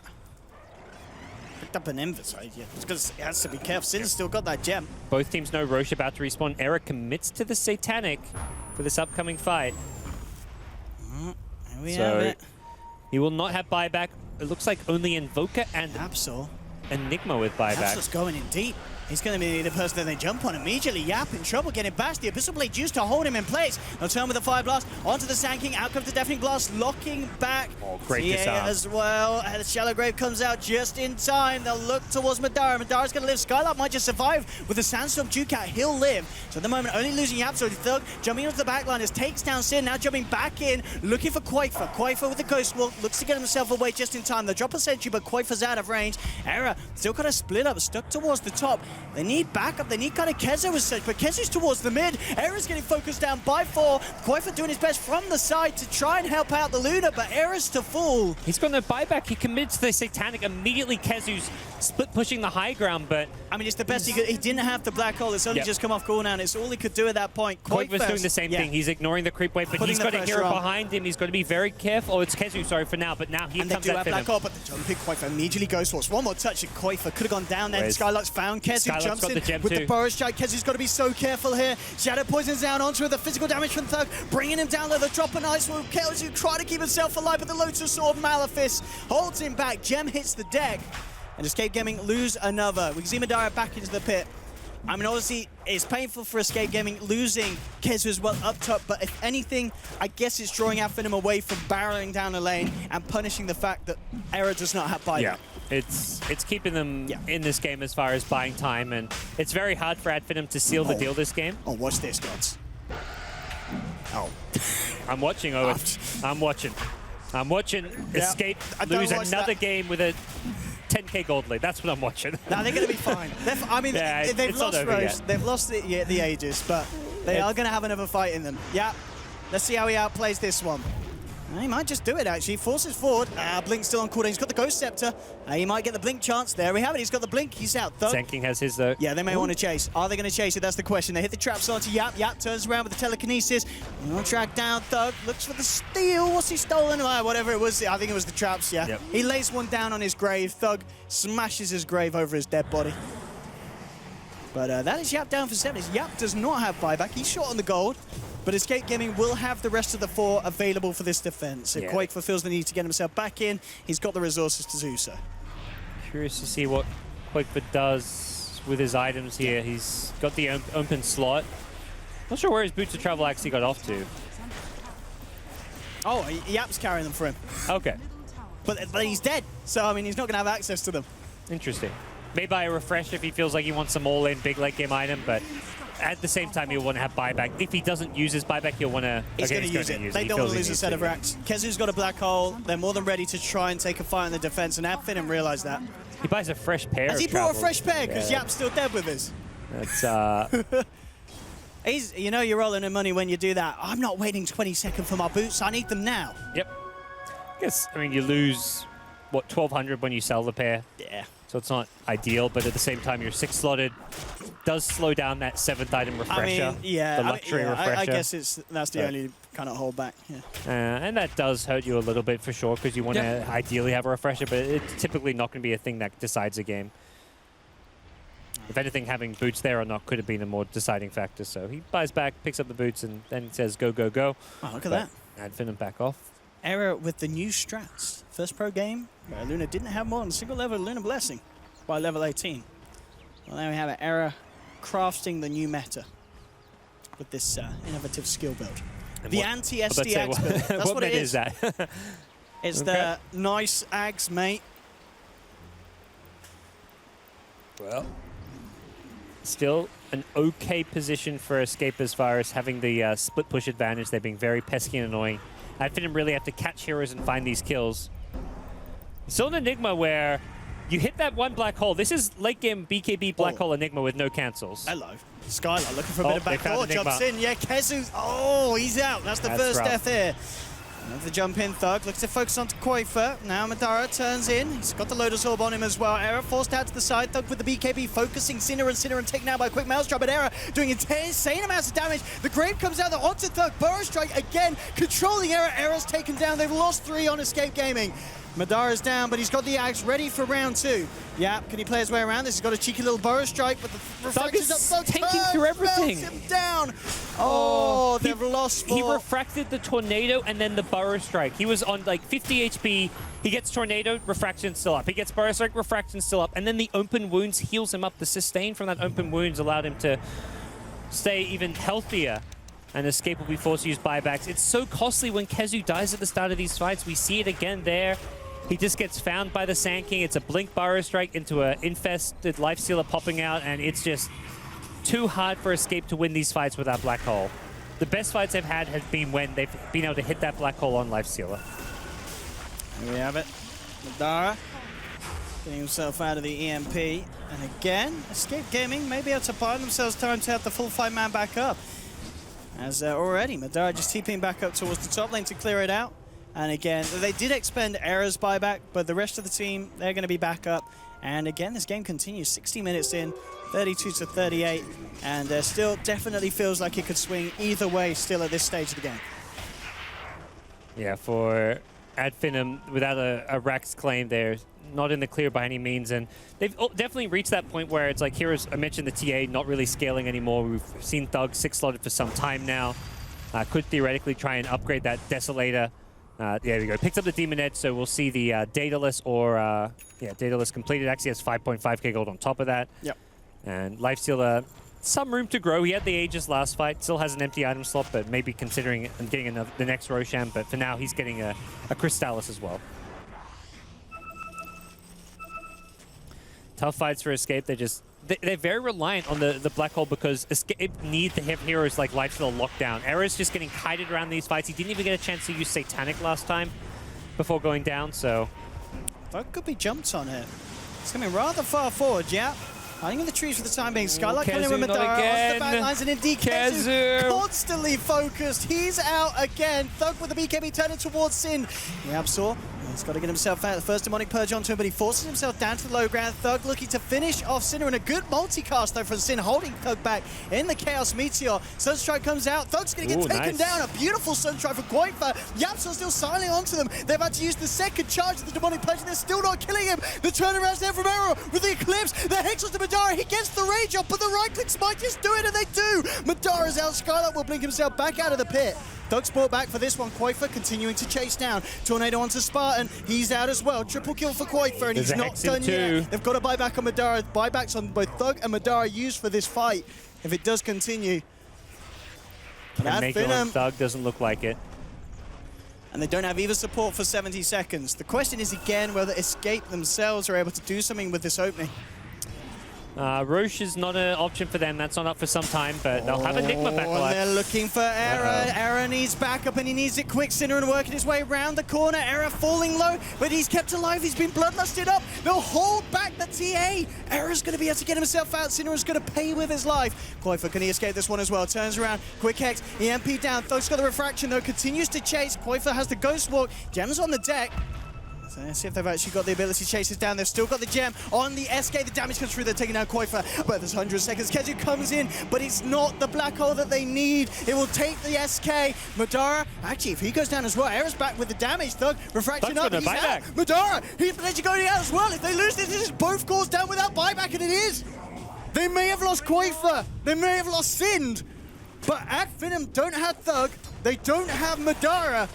Picked up an Invisite. Yeah, because he has to be careful. Sin's still got that gem. Both teams know Roche about to respawn. Era commits to the Satanic for this upcoming fight. Here we have it. He will not have buyback. It looks like only Invoker and Absol. Enigma with buyback. Absol's going in deep. He's going to be the person that they jump on immediately. Yap in trouble, getting bashed. The Abyssal Blade used to hold him in place. They'll turn with the Fire Blast onto the Sand King. Out comes the Deafening Blast, locking back. Oh, great disarm as well. And the Shallow Grave comes out just in time. They'll look towards Madara. Madara's going to live. Skylark might just survive with the Sandstorm Ducat. He'll live. So at the moment, only losing Yap. So Thug jumping into the backline as takes down Sin. Now jumping back in, looking for Quaifa. Quaifa with the Ghost Walk looks to get himself away just in time. They drop a sentry, but Quaifa's out of range. Era still got to split up, stuck towards the top. They need backup. They need kind of Kezu as such, but Kezu's towards the mid. Era's getting focused down by 4. Quaifa doing his best from the side to try and help out the Luna, but Era's to fall. He's got no buyback. He commits to the Satanic immediately. Kezu's split pushing the high ground, but I mean, it's the best he could. He didn't have the black hole. It's only just come off cooldown. It's all he could do at that point. Quaifa's doing the same thing. He's ignoring the creep wave, but he's got a hero behind him. He's got to be very careful. Oh, it's Kezu, sorry for now, but now he comes at black hole, but the jumping Quaifa immediately goes for it. One more touch and Quaifa could have gone down there. Skylark's found Kezu, jumps in with the Burrow Strike. Kezu's got to be so careful here. Shadow poisons down onto the physical damage from Thug, bringing him down low. The drop an ice will Kezu try to keep himself alive, but the Lotus Sword Malefice holds him back. Gem hits the deck, and Escape Gaming lose another. We can see Madara back into the pit. I mean, obviously, it's painful for Escape Gaming losing Kezu as well up top, but if anything, I guess it's drawing out Finem away from barreling down the lane and punishing the fact that Era does not have buyback. Yeah, it's keeping them in this game as far as buying time, and it's very hard for Finem to seal the deal this game. Oh, watch this, gods. Oh. I'm watching, Owen. I'm watching. I'm watching Escape lose another game with a 10k gold lead. That's what I'm watching. No, they're going to be fine. I mean, they've lost Roche. They've lost the Aegis, but they are going to have another fight in them. Yeah. Let's see how he outplays this one. He might just do it, actually. Forces forward. Blink still on cooldown. He's got the Ghost Scepter. He might get the Blink chance. There we have it. He's got the Blink. He's out. Thug. Zenking has his, though. Yeah, they may want to chase. Are they going to chase it? That's the question. They hit the traps onto Yap. Yap turns around with the telekinesis. We'll track down Thug. Looks for the steal. What's he stolen? Whatever it was. I think it was the traps, yeah. Yep. He lays one down on his grave. Thug smashes his grave over his dead body. But that is Yap down for 7. Yap does not have buyback. He's short on the gold. But Escape Gaming will have the rest of the 4 available for this defense. If Quake fulfills the need to get himself back in, he's got the resources to do so. Curious to see what Quakeford does with his items here. He's got the open slot. Not sure where his boots of travel actually got off to. Oh, Yap's carrying them for him. Okay. But he's dead, so I mean he's not going to have access to them. Interesting. Maybe buy a refresh if he feels like he wants some all-in big late game item, but at the same time, he'll want to have buyback. If he doesn't use his buyback, he'll want to... He's going to use it. They don't want to lose a set of racks. Kezu's got a black hole. They're more than ready to try and take a fight in the defense, and Finem realized that. He buys a fresh pair. Has he brought a fresh pair? Because Yap's still dead with his. That's... You know you're rolling in money when you do that. I'm not waiting 20 seconds for my boots. I need them now. Yep. I guess, I mean, you lose, what, 1,200 when you sell the pair? Yeah. So it's not ideal, but at the same time, you're 6 slotted. Does slow down that 7th item refresher. I mean, yeah. The luxury refresher. I guess that's the only kind of holdback. Yeah. And that does hurt you a little bit for sure, because you want to ideally have a refresher, but it's typically not going to be a thing that decides a game. If anything, having boots there or not could have been a more deciding factor. So he buys back, picks up the boots, and then says, go, go, go. Oh, look at that. And Finem back off. Error with the new strats. First pro game where Luna didn't have more than a single level of Luna Blessing by level 18. Well, there we have it. Error crafting the new meta with this innovative skill build. And the anti-SDX build. That's what it is. That? It's the nice Ags, mate. Well, still an okay position for Escape as far as having the split push advantage. They're being very pesky and annoying. Finem really have to catch heroes and find these kills. Still an Enigma where you hit that one black hole. This is late game BKB black hole Enigma with no cancels. Hello. Skylar looking for a bit of backdoor. Jumps in. Yeah, Kezu. Oh, he's out. That's the first death here. Another jump in Thug. Looks to focus onto Quafer. Now Madara turns in. He's got the Lotus Orb on him as well. Error forced out to the side. Thug with the BKB focusing Sinner and taken out by a quick mouse drop. But Error doing insane amounts of damage. The Grave comes out onto Thug. Burrow Strike again. Controlling Error. Error's taken down. They've lost 3 on Escape Gaming. Madara's down, but he's got the axe ready for round 2. Yap, can he play his way around this? He's got a cheeky little Burrow Strike, but the reflections up. Thug tanking through everything. Him down. Oh, they've lost 4. He refracted the Tornado and then the Burrow Strike. He was on like 50 HP. He gets Tornado, Refraction still up. He gets Burrow Strike, Refraction still up. And then the Open Wounds heals him up. The sustain from that Open Wounds allowed him to stay even healthier. And Escape will be forced to use buybacks. It's so costly when Kezu dies at the start of these fights. We see it again there. He just gets found by the Sand King. It's a Blink Burrow Strike into an infested Lifestealer popping out, and it's just too hard for Escape to win these fights without Black Hole. The best fights they've had have been when they've been able to hit that Black Hole on Lifestealer. Here we have it. Madara getting himself out of the EMP. And again, Escape Gaming may be able to buy themselves time to have the full 5-man back up. As already, Madara just TPing back up towards the top lane to clear it out. And again, they did expend Error's buyback, but the rest of the team, they're going to be back up. And again, this game continues 60 minutes in, 32-38, and still definitely feels like it could swing either way still at this stage of the game. Yeah, for Finem, without a Rax claim, they're not in the clear by any means, and they've definitely reached that point where it's like heroes, I mentioned the TA not really scaling anymore. We've seen Thug 6-slotted for some time now. Could theoretically try and upgrade that Desolator. There we go. Picks up the Demon Edge, so we'll see the Daedalus or, Daedalus completed. Actually has 5.5k gold on top of that. Yep. And Lifestealer, some room to grow. He had the Aegis last fight. Still has an empty item slot, but maybe considering and getting the next Roshan. But for now, he's getting a Crystallis as well. Tough fights for Escape. They're very reliant on the Black Hole because Escape need to have heroes like Lifestealer lockdown. Error's just getting kited around these fights. He didn't even get a chance to use Satanic last time before going down, so... That could be jumped on here. It's coming rather far forward, yeah. Hiding in the trees for the time being. Skylark coming in with Kezu not Madara onto again. the back lines, and indeed Kezu constantly focused. He's out again. Thug with the BKB turning towards Sin. Yabsaw, he's got to get himself out. The first demonic purge onto him, but he forces himself down to the low ground. Thug looking to finish off Sinner, and a good multicast though from Sin, holding Thug back in the Chaos Meteor. Sunstrike comes out. Thug's going to get taken down. A beautiful Sunstrike from Quaifa. Yabsaw still siling onto them. They're about to use the second charge of the demonic purge, and they're still not killing him. The turnaround's there from Arrow with the Eclipse. The Hexels to Madara. He gets the rage up, but the right clicks might just do it, and they do. Madara's out. Skylark will blink himself back out of the pit. Thug's brought back for this one. Quaifa continuing to chase down. Tornado onto Spartan. He's out as well. Triple kill for Quaifa, and he's not done yet. They've got to buy back on Madara. Buybacks on both Thug and Madara used for this fight if it does continue. And make it on Thug doesn't look like it. And they don't have either support for 70 seconds. The question is again whether Escape themselves are able to do something with this opening. Roche is not an option for them. That's not up for some time, but they'll have Enigma back alive. They're looking for Era. Era needs backup, and he needs it quick. Sinner and working his way around the corner. Era falling low, but he's kept alive. He's been bloodlusted up. They'll hold back the TA. Era's going to be able to get himself out. Sinner is going to pay with his life. Quaifa, can he escape this one as well? Turns around. Quick Hex. EMP down. Thug's got the refraction, though. Continues to chase. Quaifa has the Ghost Walk. Gem's on the deck. So let's see if they've actually got the ability to chase this down. They've still got the gem on the SK. The damage comes through. They're taking down Quaifa, but there's 100 seconds. Kezu comes in, but it's not the black hole that they need. It will take the SK. Madara, actually, if he goes down as well, Era's back with the damage. Thug, refraction up, he's out. Madara, he's potentially going out as well. If they lose this, this is both cores down without buyback, and it is. They may have lost Quaifa. They may have lost Sind, but at Finem don't have Thug. They don't have Madara,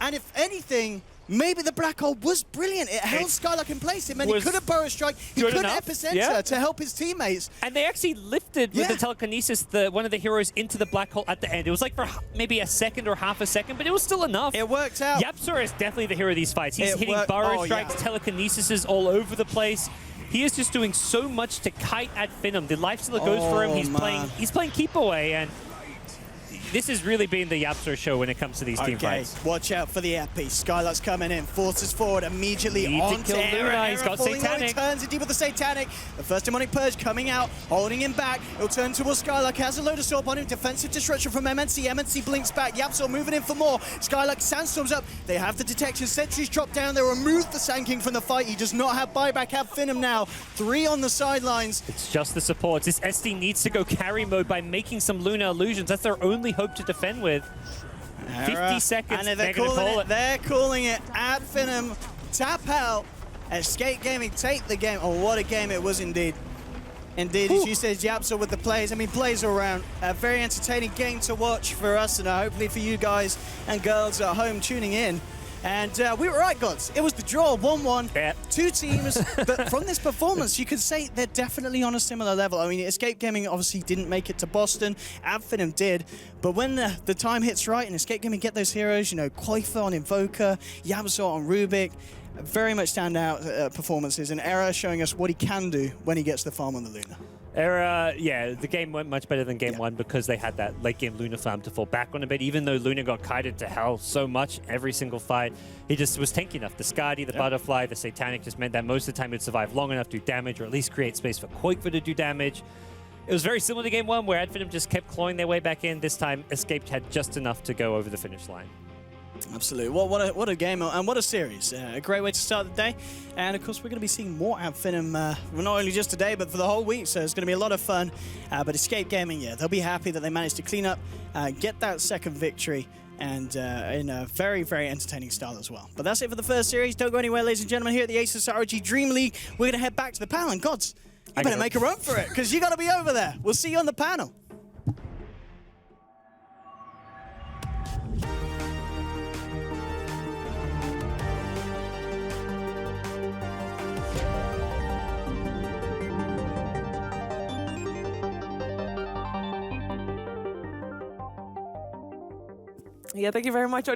and if anything, maybe the black hole was brilliant. It held Skylark in place. It meant he could have Burrow Strike. He could have Epicenter to help his teammates. And they actually lifted with the telekinesis one of the heroes into the black hole at the end. It was like for maybe a second or half a second, but it was still enough. It worked out. Yabsaw is definitely the hero of these fights. He's hitting Burrow Strikes, telekinesis all over the place. He is just doing so much to kite at Finem. The lifesteal goes for him. He's playing keep away, and this has really been the Yabsaw show when it comes to these team fights. Watch out for the epi. Skylark's coming in, forces forward immediately onto Era. He's got Satanic. He turns indeed with the Satanic. The first demonic purge coming out, holding him back. He'll turn towards Skylark. Has a load of sword on him. Defensive disruption from MNC. MNC blinks back. Yabsaw moving in for more. Skylark sandstorms up. They have the detection. Sentries drop down. They remove the Sand King from the fight. He does not have buyback. Have Finem now. 3 on the sidelines. It's just the supports. This SD needs to go carry mode by making some Lunar illusions. That's their only hope to defend with. 50 seconds, and they're calling it. They're calling it at Finem. Tap out. Escape Gaming take the game. Oh, what a game it was indeed. Indeed, as you said, Yabsaw with the plays. I mean, plays all around. A very entertaining game to watch for us, and hopefully for you guys and girls at home tuning in. And we were right, gods. It was the draw, 1-1. Yeah. 2 teams, but from this performance, you could say they're definitely on a similar level. I mean, Escape Gaming obviously didn't make it to Boston. Finem did. But when the time hits right and Escape Gaming get those heroes, you know, Quaifa on Invoker, Yabsaw on Rubik, very much standout performances. And Era showing us what he can do when he gets the farm on the Luna. Era, the game went much better than game 1 because they had that late game Luna Flam to fall back on a bit. Even though Luna got kited to hell so much every single fight, he just was tanky enough. The Skadi, the Butterfly, the Satanic just meant that most of the time he'd survive long enough to do damage, or at least create space for Quaifa to do damage. It was very similar to game 1 where Finem just kept clawing their way back in. This time, Escaped had just enough to go over the finish line. Absolutely. What a game and what a series. A great way to start the day. And of course, we're going to be seeing more at Finem, not only just today, but for the whole week. So it's going to be a lot of fun. But Escape Gaming, they'll be happy that they managed to clean up, get that second victory, and in a very, very entertaining style as well. But that's it for the first series. Don't go anywhere, ladies and gentlemen. Here at the ASUS ROG Dream League, we're going to head back to the panel. And gods, you better make a run for it, because you got to be over there. We'll see you on the panel. Yeah, thank you very much, Odie.